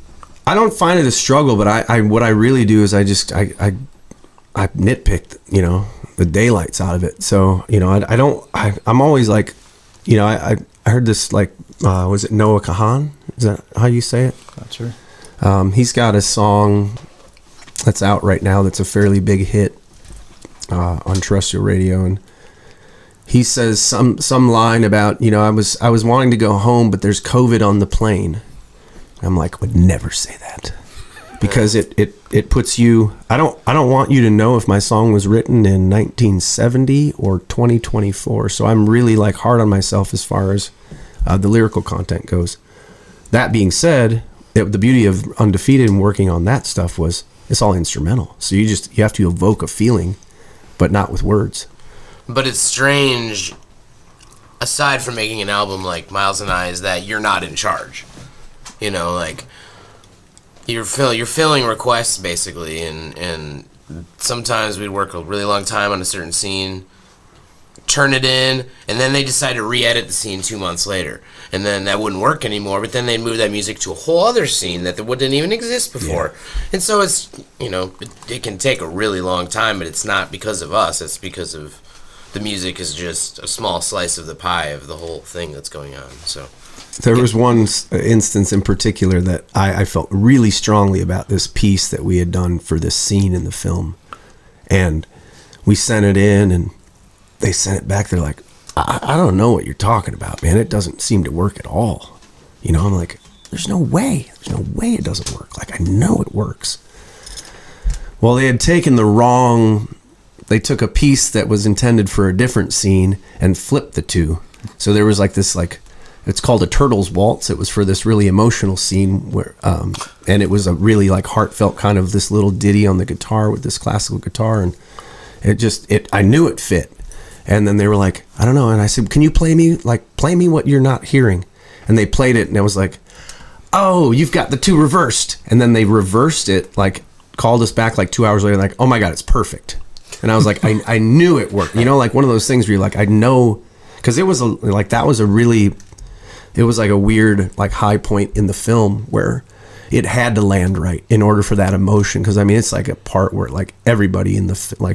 I don't find it a struggle, but I what I really do is I nitpick, the daylights out of it. So, I'm always like, I heard this, like, was it Noah Kahan? Is that how you say it? Not sure. He's got a song that's out right now that's a fairly big hit on terrestrial radio, and he says some line about, I was wanting to go home, but there's COVID on the plane. I'm like, would never say that, because it puts you, I don't want you to know if my song was written in 1970 or 2024. So I'm really like hard on myself as far as the lyrical content goes. That being said, the beauty of Undefeated and working on that stuff was it's all instrumental. So you have to evoke a feeling, but not with words. But it's strange, aside from making an album like Miles and I, is that you're not in charge. Like you're filling requests basically, and sometimes we'd work a really long time on a certain scene, turn it in, and then they decide to re-edit the scene 2 months later, and then that wouldn't work anymore, but then they'd move that music to a whole other scene that wouldn't even exist before. Yeah. And so it's, it can take a really long time, but it's not because of us, it's because of the music is just a small slice of the pie of the whole thing that's going on. So there was one instance in particular that I felt really strongly about this piece that we had done for this scene in the film, and we sent it in, and they sent it back. They're like, I don't know what you're talking about, man. It doesn't seem to work at all. I'm like, there's no way it doesn't work. Like, I know it works. Well, they had taken they took a piece that was intended for a different scene and flipped the two. So there was like this, like, it's called a Turtles Waltz. It was for this really emotional scene where, and it was a really like heartfelt kind of this little ditty on the guitar with this classical guitar, and I knew it fit. And then they were like, I don't know. And I said, can you play me what you're not hearing? And they played it, and it was like, oh, you've got the two reversed. And then they reversed it, like called us back like 2 hours later, like, oh my God, it's perfect. And I was like, I knew it worked. You know, like one of those things where you're like, I know, because it was it was like a weird like high point in the film where it had to land right in order for that emotion. Because I mean, it's like a part where like everybody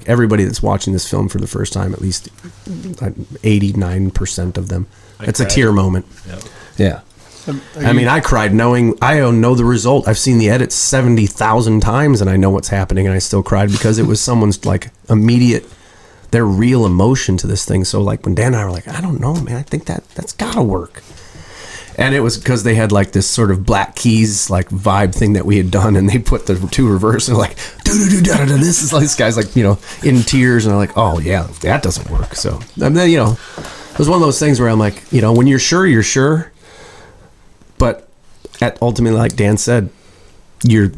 everybody that's watching this film for the first time, at least 89% of them, it's a tear moment. Yep. Yeah. I mean, I cried knowing I know the result. I've seen the edits 70,000 times and I know what's happening, and I still cried because it was someone's like immediate, their real emotion to this thing. So like when Dan and I were like, I don't know, man, I think that's gotta work. And it was because they had like this sort of Black Keys like vibe thing that we had done, and they put the two reverse and like this is like, this guy's like, you know, in tears, and I'm like, oh yeah, that doesn't work. So and then, you know, it was one of those things where I'm like, you know, when you're sure, you're sure. But ultimately, like Dan said, you're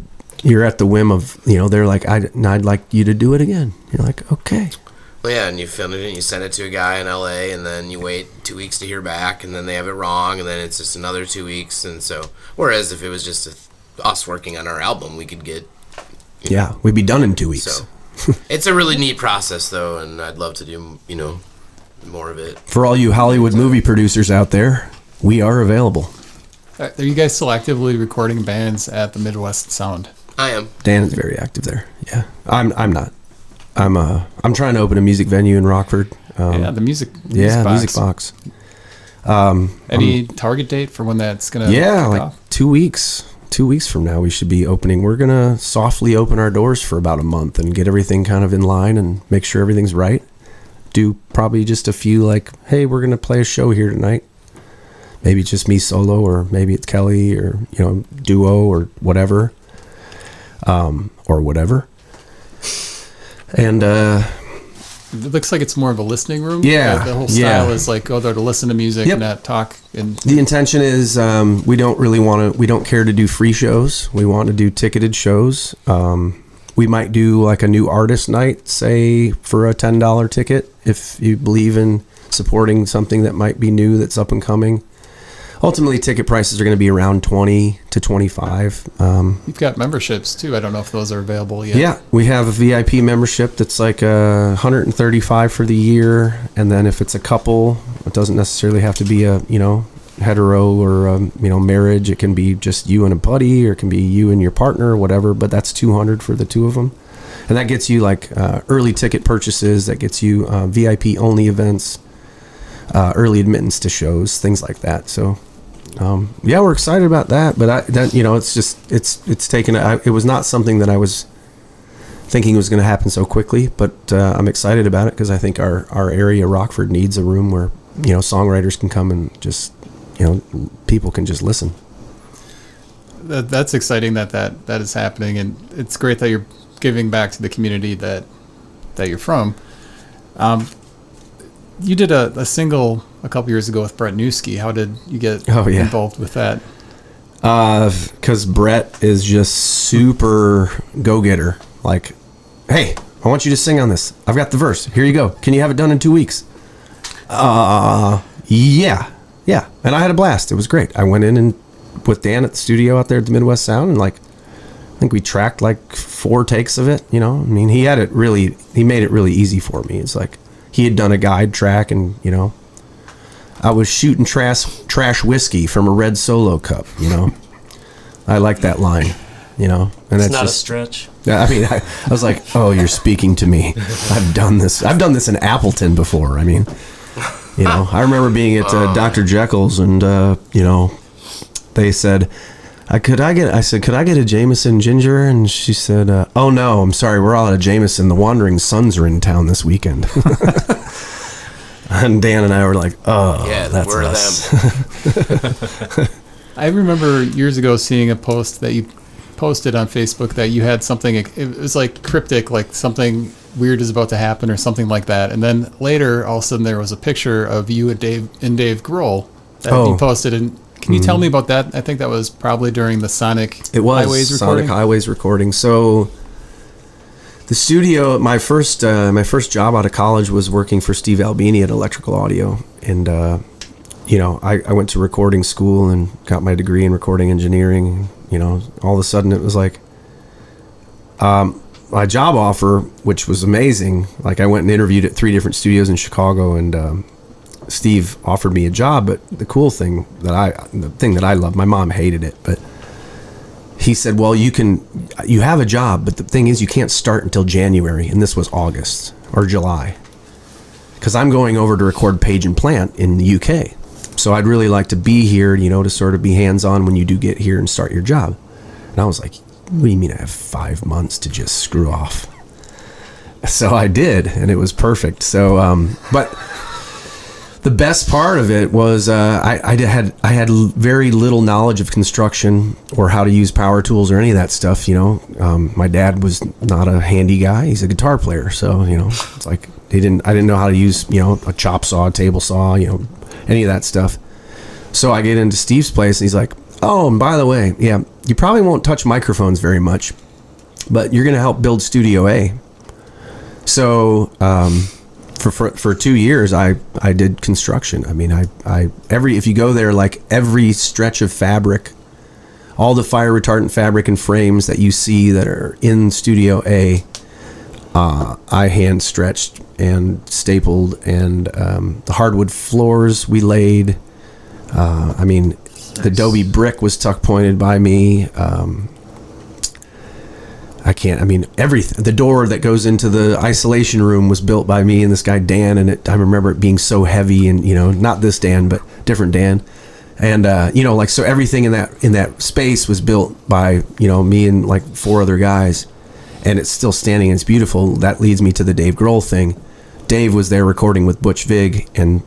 at the whim of, you know, they're like, I'd like you to do it again. You're like, okay. Well, yeah, and you film it and you send it to a guy in LA, and then you wait 2 weeks to hear back, and then they have it wrong, and then it's just another 2 weeks. And so, whereas if it was just us working on our album, we could get... Yeah, we'd be done in 2 weeks. So, it's a really neat process, though, and I'd love to do, you know, more of it. For all you Hollywood movie producers out there, we are available. Are you guys still actively recording bands at the Midwest Sound? I am. Dan is very active there. Yeah, I'm not. I'm trying to open a music venue in Rockford. The music box. Any target date for when that's gonna? Yeah, like off? 2 weeks. 2 weeks from now, we should be opening. We're gonna softly open our doors for about a month and get everything kind of in line and make sure everything's right. Do probably just a few like, hey, we're gonna play a show here tonight. Maybe it's just me solo, or maybe it's Kelly, or, you know, duo, or whatever. And it looks like it's more of a listening room. Yeah, the whole style is like go there to listen to music, and not talk. And the intention is we don't care to do free shows. We want to do ticketed shows. We might do like a new artist night, say for a $10 ticket, if you believe in supporting something that might be new, that's up and coming. Ultimately, ticket prices are going to be around $20 to $25. You've got memberships too. I don't know if those are available yet. Yeah, we have a VIP membership that's like $135 for the year, and then if it's a couple, it doesn't necessarily have to be a, you know, hetero or you know, marriage. It can be just you and a buddy, or it can be you and your partner, or whatever. But that's $200 for the two of them, and that gets you like early ticket purchases. That gets you VIP only events, early admittance to shows, things like that. So. Yeah, we're excited about that, but you know, it's just it's taken. It was not something that I was thinking was going to happen so quickly, but I'm excited about it because I think our area, Rockford, needs a room where, you know, songwriters can come and just, you know, people can just listen. That's exciting that is happening, and it's great that you're giving back to the community that you're from. You did a single a couple years ago with Brett Newski. How did you get involved with that? Because Brett is just super go-getter. Like, hey, I want you to sing on this. I've got the verse. Here you go. Can you have it done in 2 weeks? Yeah. And I had a blast. It was great. I went in and with Dan at the studio out there at the Midwest Sound, and like, I think we tracked like 4 takes of it. You know, I mean, he made it really easy for me. It's like, he had done a guide track, and, you know, I was shooting trash whiskey from a red Solo cup, you know. I like that line, you know. And it's not just a stretch. I mean, I was like, oh, you're speaking to me. I've done this in Appleton before. I mean, you know, I remember being at Dr. Jekyll's, and, you know, they said, could I get a Jameson ginger? And she said, oh no, I'm sorry, we're all out of Jameson. The Wandering Sons are in town this weekend. And Dan and I were like, oh, yeah, that's we're us. Them. I remember years ago seeing a post that you posted on Facebook that you had something, it was like cryptic, like something weird is about to happen or something like that. And then later, all of a sudden, there was a picture of you and Dave Grohl that you posted. And can you tell me about that? I think that was probably during the Sonic Highways recording. Sonic Highways recording. So the studio, my first job out of college was working for Steve Albini at Electrical Audio. And, I went to recording school and got my degree in recording engineering. All of a sudden it was like, my job offer, which was amazing. Like I went and interviewed at 3 different studios in Chicago, and Steve offered me a job. But the thing that I love, my mom hated it, but he said, well, you have a job, but the thing is you can't start until January. And this was August or July, because I'm going over to record Page and Plant in the UK. So I'd really like to be here, to sort of be hands-on when you do get here and start your job. And I was like, what do you mean I have 5 months to just screw off? So I did, and it was perfect. So, but the best part of it was I had very little knowledge of construction or how to use power tools or any of that stuff. My dad was not a handy guy; he's a guitar player, so it's like I didn't know how to use a chop saw, table saw, any of that stuff. So I get into Steve's place, and he's like, oh, and by the way, yeah, you probably won't touch microphones very much, but you're going to help build Studio A. So for 2 years, I did construction. I mean, if you go there, like every stretch of fabric, all the fire retardant fabric and frames that you see that are in Studio A, I hand stretched and stapled, and the hardwood floors we laid. The Adobe brick was tuck pointed by me. Everything. The door that goes into the isolation room was built by me and this guy Dan, and I remember it being so heavy, and not this Dan, but different Dan. And so everything in that space was built by me and like 4 other guys, and it's still standing and it's beautiful. That leads me to the Dave Grohl thing. Dave was there recording with Butch Vig, and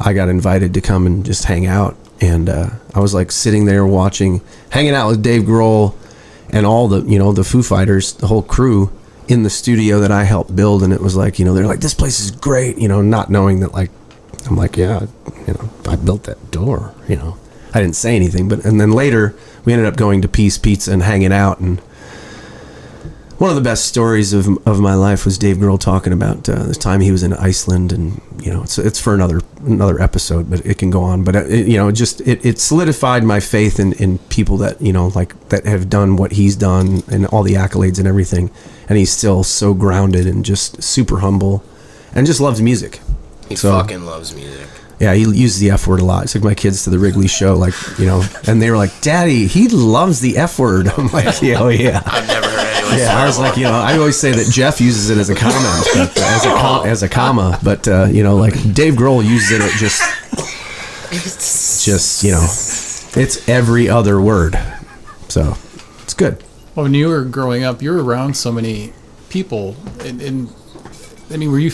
I got invited to come and just hang out. And I was like sitting there hanging out with Dave Grohl and all the, the Foo Fighters, the whole crew in the studio that I helped build. And it was like, they're like, this place is great, not knowing that, like, I'm like, yeah, I built that door, I didn't say anything. And then later we ended up going to Peace Pizza and hanging out. And one of the best stories of my life was Dave Grohl talking about the time he was in Iceland, and it's for another episode, but it can go on. But it solidified my faith in people that that have done what he's done and all the accolades and everything, and he's still so grounded and just super humble, and just loves music. He fucking loves music. Yeah, he uses the F word a lot. He took my kids to the Wrigley show, and they were like, "Daddy, he loves the F word." I'm like, "Yeah, oh yeah." I've never heard anyone. Yeah, I was like, I always say that Jeff uses it as a comment, but, as a comma, but like Dave Grohl uses it just it's every other word, so it's good. Well, when you were growing up, you were around so many people, and were you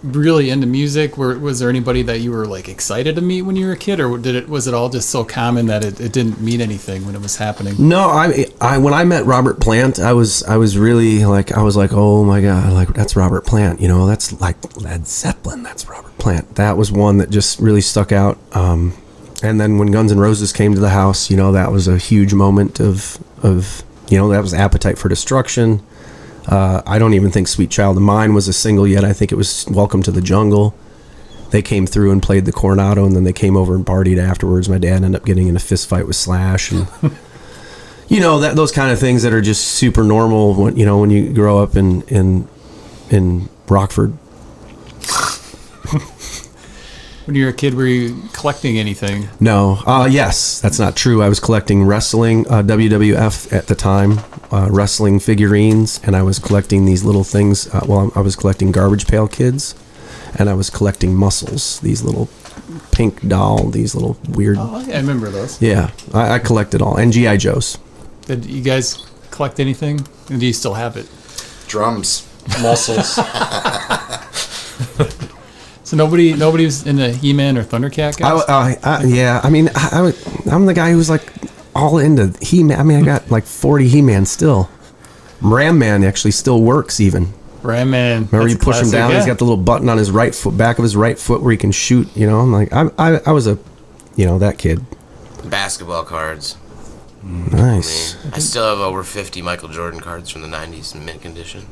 really into music? Was there anybody that you were like excited to meet when you were a kid, or was it all just so common that it didn't mean anything when it was happening? No, I when I met Robert Plant, I was really like, oh my god, like that's Robert Plant, that's like Led Zeppelin, that's Robert Plant. That was one that just really stuck out. And then when Guns N' Roses came to the house, that was a huge moment of that was Appetite for Destruction. I don't even think Sweet Child of Mine was a single yet. I think it was Welcome to the Jungle. They came through and played the Coronado, and then they came over and partied afterwards. My dad ended up getting in a fist fight with Slash, and those kind of things that are just super normal when you grow up in Rockford. When you were a kid, were you collecting anything? No. Yes, that's not true. I was collecting wrestling, WWF at the time, wrestling figurines, and I was collecting these little things. I was collecting Garbage Pail Kids, and I was collecting Muscles, these little pink doll, these little weird... Oh, yeah, I remember those. Yeah, I collected all, and G.I. Joes. Did you guys collect anything? And do you still have it? Drums. Muscles. So nobody was in the He-Man or Thundercat guys? Yeah, I'm the guy who's like all into He-Man. I got like 40 He-Man still. Ram Man actually still works even. Right, man. Remember, That's you a push him classic, down. yeah. He's got the little button on his right foot, back of his right foot, where he can shoot. You know, I'm like, I was a, that kid. Basketball cards. Nice. I still have over 50 Michael Jordan cards from the 90s in mint condition.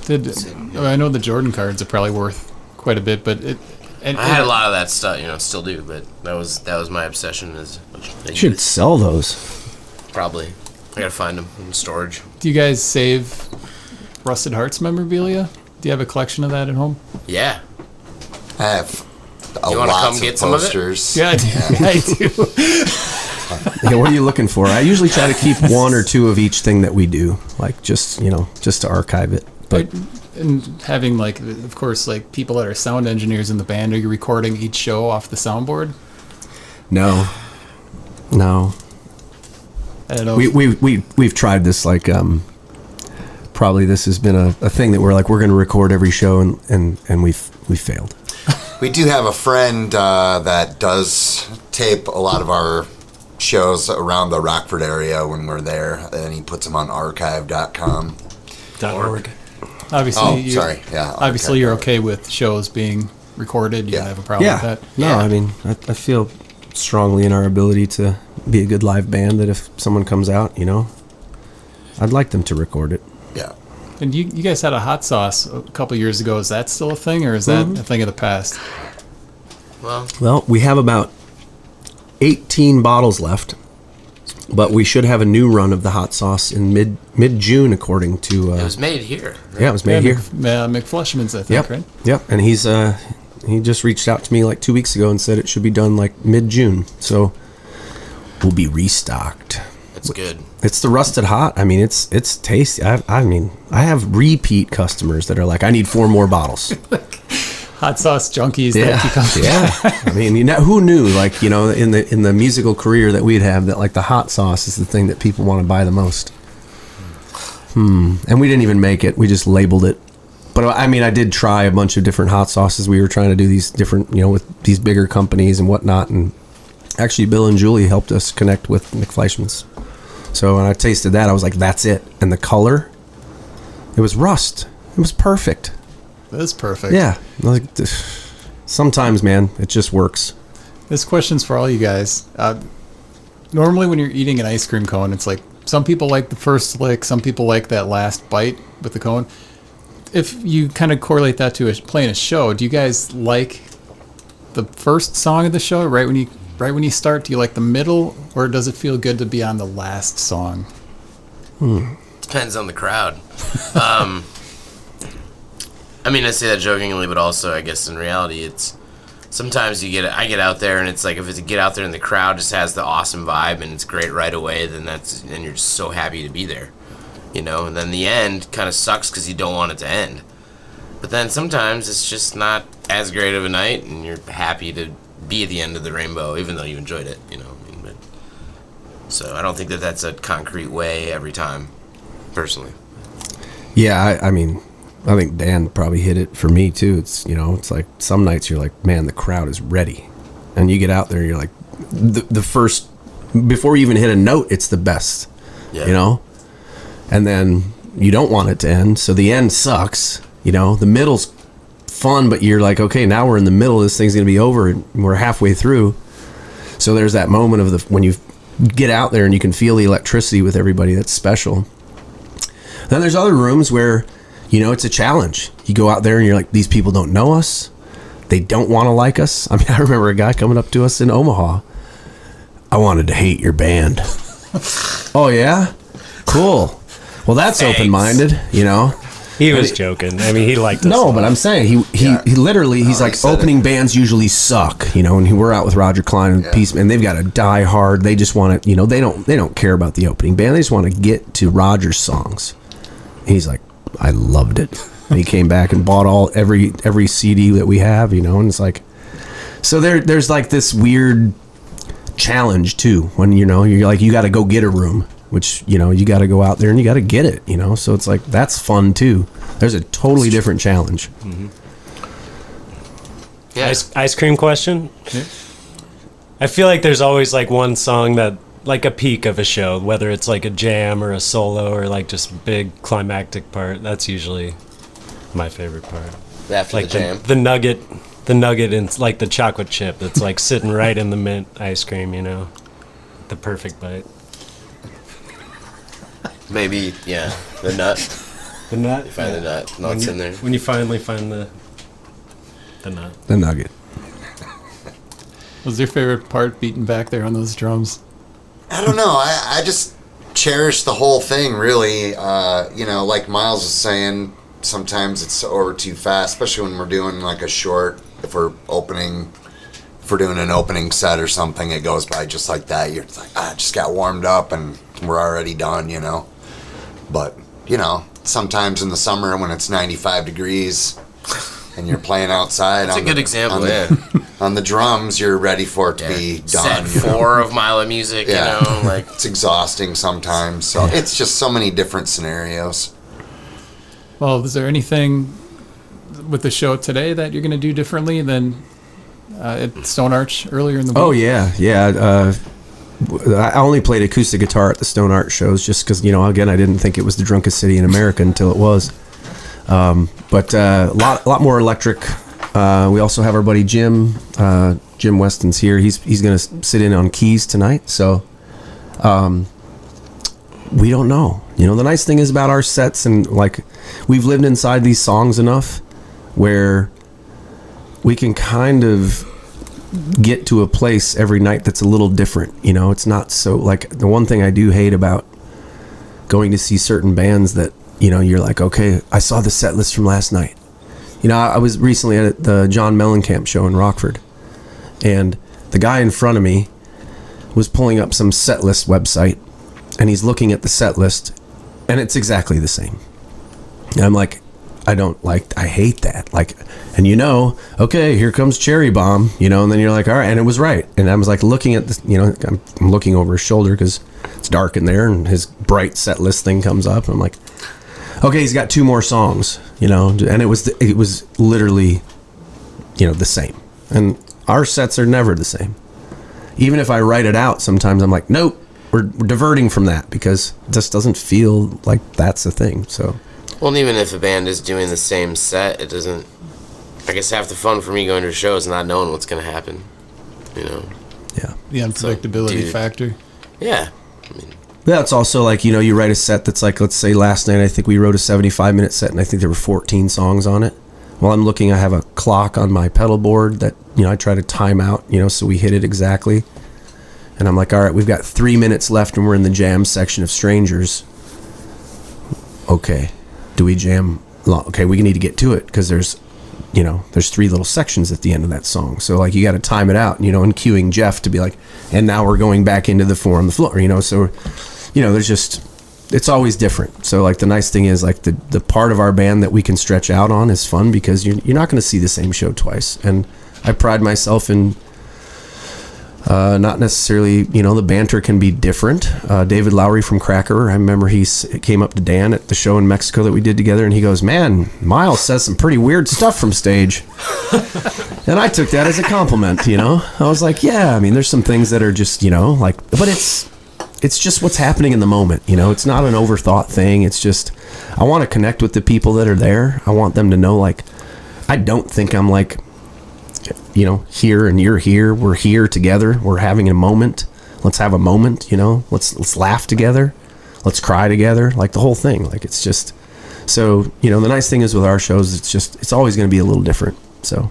I know the Jordan cards are probably worth quite a bit, but I had a lot of that stuff, still do, but that was my obsession as a You should youth. sell those. Probably. I gotta find them in storage. do you guys save Rusted Hearts memorabilia? Do you have a collection of that at home? Yeah. I have You wanna lots come of get some of it? posters. Yeah, I do. I do. Yeah, what are you looking for? I usually try to keep one or two of each thing that we do, like just to archive it. But And having, like, of course, like, people that are sound engineers in the band, are you recording each show off the soundboard? no. I don't know. We've tried this, like, probably this has been a thing that we're going to record every show, and we've failed. We do have a friend that does tape a lot of our shows around the Rockford area when we're there, and he puts them on archive.com. .org. Obviously, Oh, you- sorry. Yeah. Obviously, you're okay with shows being recorded. You Yeah. don't have a problem with Yeah. that. No, Yeah. I mean, I feel strongly in our ability to be a good live band, that if someone comes out, I'd like them to record it. Yeah. And you guys had a hot sauce a couple years ago. Is that still a thing, or is that a thing of the past? Well, We have about 18 bottles left, but we should have a new run of the hot sauce in mid-June, according to... it was made here. Right? yeah, it was made here. McFleshman's, I think, Yep. right? Yep. And he just reached out to me like 2 weeks ago and said it should be done like mid-June. So we'll be restocked. It's good. It's the rusted hot. I mean, it's tasty. I have repeat customers that are like, I need 4 more bottles. Hot sauce junkies. Yeah. That become, Yeah. I mean, who knew, like, in the musical career that we'd have, that like the hot sauce is the thing that people want to buy the most. And we didn't even make it. We just labeled it. But I mean, I did try a bunch of different hot sauces. We were trying to do these different, with these bigger companies and whatnot. And actually, Bill and Julie helped us connect with McFleshman's. So when I tasted that, I was like, that's it. And the color, it was rust. It was perfect. That's perfect. Yeah. Like, sometimes, man, it just works. This question's for all you guys. Normally, when you're eating an ice cream cone, it's like some people like the first lick, some people like that last bite with the cone. If you kind of correlate that to playing a show, do you guys like the first song of the show right when you start? Do you like the middle, or does it feel good to be on the last song? Depends on the crowd. I mean, I say that jokingly, but also, I guess in reality, it's sometimes I get out there and it's like, if it's get out there and the crowd just has the awesome vibe and it's great right away, then you're just so happy to be there, and then the end kind of sucks because you don't want it to end. But then sometimes it's just not as great of a night and you're happy to be at the end of the rainbow, even though you enjoyed it, But, so I don't think that that's a concrete way every time, personally. Yeah, I mean, I think Dan probably hit it for me too. It's it's like some nights you're like, man, the crowd is ready, and you get out there and you're like, the first, before you even hit a note, it's the best, Yeah. and then you don't want it to end, so the end sucks. The middle's fun, but you're like, okay, now we're in the middle. This thing's gonna be over, and we're halfway through. So there's that moment of when you get out there and you can feel the electricity with everybody. That's special. Then there's other rooms where, it's a challenge. You go out there and you're like, these people don't know us. They don't want to like us. I mean, I remember a guy coming up to us in Omaha. I wanted to hate your band. Oh, yeah? Cool. Well, that's Thanks. open-minded, He was joking. I mean, he liked us. No, but I'm saying he literally, he's No, like, he said opening bands usually suck, and we're out with Roger Klein and Peace, and they've got to die hard. They just want to, they don't care about the opening band. They just want to get to Roger's songs. And he's like, I loved it. And he came back and bought every CD that we have, and it's like, so there's like this weird challenge too, when you're like, you got to go get a room, which you got to go out there and you got to get it, so it's like, that's fun too. There's a totally different challenge. Yeah. Ice cream question? Yeah. I feel like there's always like one song that, like a peak of a show, whether it's like a jam or a solo or like just big climactic part. That's usually my favorite part. After Like the jam. the nugget and like the chocolate chip that's like sitting right in the mint ice cream, you know, the perfect bite. Maybe, yeah, the nut. The nut. You find the nut. Nuts in there. When you finally find the nut. The nugget. What was your favorite part beating back there on those drums? I don't know. I just cherish the whole thing, really. You know, like Miles was saying, sometimes it's over too fast, especially when we're doing like a short. If we're doing an opening set or something, it goes by just like that. You're like, I just got warmed up and we're already done, you know. But, you know, sometimes in the summer when it's 95 degrees and you're playing outside. That's a good example, on the drums, you're ready for it to be done. Set 4 of Milo music, Yeah. you know, like It's exhausting sometimes. So it's just so many different scenarios. Well, is there anything with the show today that you're going to do differently than at Stone Arch earlier in the week? Oh yeah. I only played acoustic guitar at the Stone Art shows just because, you know, again, I didn't think it was the drunkest city in America until it was. But a lot more electric. We also have our buddy Jim. Jim Weston's here. He's going to sit in on keys tonight. So we don't know. You know, the nice thing is about our sets, and like we've lived inside these songs enough where we can kind of get to a place every night that's a little different. You know, it's not so like the one thing I do hate about going to see certain bands that, you know, you're like, okay, I saw the set list from last night. You know, I was recently at the John Mellencamp show in Rockford, and the guy in front of me was pulling up some set list website, and he's looking at the set list, and it's exactly the same. And I'm like, I hate that. Like, and you know, okay, here comes Cherry Bomb, you know, and then you're like, all right, and it was right. And I was like looking at this, you know, I'm looking over his shoulder because it's dark in there, and his bright set list thing comes up, and I'm like, okay, he's got 2 more songs, you know, and it was literally, you know, the same. And our sets are never the same. Even if I write it out, sometimes I'm like, nope, we're diverting from that because it just doesn't feel like that's a thing. So. Well, and even if a band is doing the same set, it doesn't. I guess half the fun for me going to a show is not knowing what's going to happen. You know. Yeah. The unpredictability dude. factor. Yeah. Yeah, it's also like, you know, you write a set that's like, let's say last night I think we wrote a 75-minute set, and I think there were 14 songs on it. While I'm looking, I have a clock on my pedal board that, you know, I try to time out, you know, so we hit it exactly. And I'm like, all right, we've got 3 minutes left, and we're in the jam section of Strangers. Okay. Do we jam? Okay, we need to get to it because there's 3 little sections at the end of that song. So like you got to time it out, you know, and cueing Jeff to be like, and now we're going back into the 4 on the floor, you know. So, you know, there's just, it's always different. So like the nice thing is like the part of our band that we can stretch out on is fun because you're not going to see the same show twice. And I pride myself in not necessarily, you know, the banter can be different. David Lowry from Cracker, I remember he came up to Dan at the show in Mexico that we did together, and he goes, man, Miles says some pretty weird stuff from stage. And I took that as a compliment, you know. I was like, yeah, I mean, there's some things that are just, you know, like, but it's just what's happening in the moment, you know. It's not an overthought thing. It's just, I want to connect with the people that are there. I want them to know, like, I don't think I'm like, you know, here and you're here. We're here together. We're having a moment. Let's have a moment, you know. Let's laugh together. Let's cry together. Like the whole thing. Like it's just, so, you know, the nice thing is with our shows, it's always going to be a little different. So.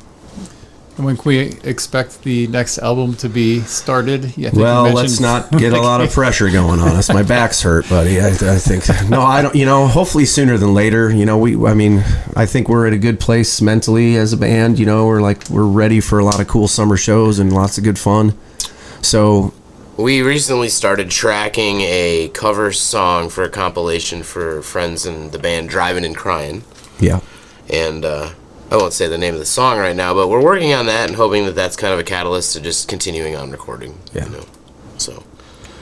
And when can we expect the next album to be started? Well, let's not get a lot of pressure going on us. My back's hurt, buddy. I think. No, I don't. You know, hopefully sooner than later. You know, I think we're at a good place mentally as a band. You know, we're ready for a lot of cool summer shows and lots of good fun. So. We recently started tracking a cover song for a compilation for friends in the band Driving and Crying. Yeah. And, I won't say the name of the song right now, but we're working on that and hoping that that's kind of a catalyst to just continuing on recording. Yeah. You know? So.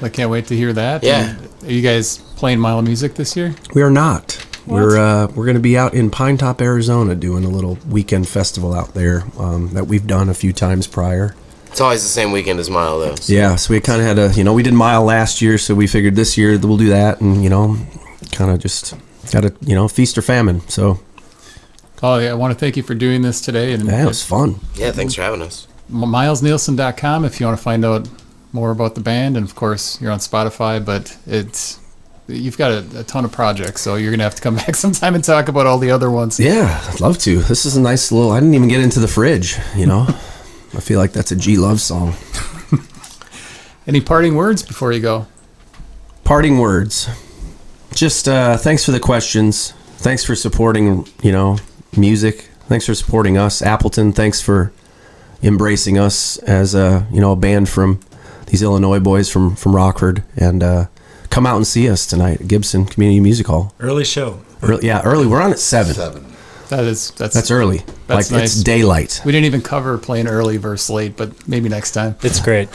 I can't wait to hear that. Yeah. And are you guys playing Milo Music this year? We are not. What? We're going to be out in Pine Top, Arizona, doing a little weekend festival out there that we've done a few times prior. It's always the same weekend as Mile, though. So. Yeah, so we kind of had we did Mile last year, so we figured this year we'll do that, and, you know, kind of just got to, you know, feast or famine, so. Oh, yeah, I want to thank you for doing this today. And Yeah, it was fun. Yeah, thanks for having us. MilesNielsen.com if you want to find out more about the band. And, of course, you're on Spotify, but you've got a ton of projects, so you're going to have to come back sometime and talk about all the other ones. Yeah, I'd love to. This is a nice little, I didn't even get into the fridge, you know? I feel like that's a G Love song. Any parting words before you go? Parting words. Just thanks for the questions. Thanks for supporting, music. Thanks for supporting us. Appleton, thanks for embracing us as a band from these Illinois boys from Rockford. And come out and see us tonight at Gibson Community Music Hall. Early show. Early. We're on at 7. That's early. That's like nice. It's daylight. We didn't even cover playing early versus late, but maybe next time. It's great.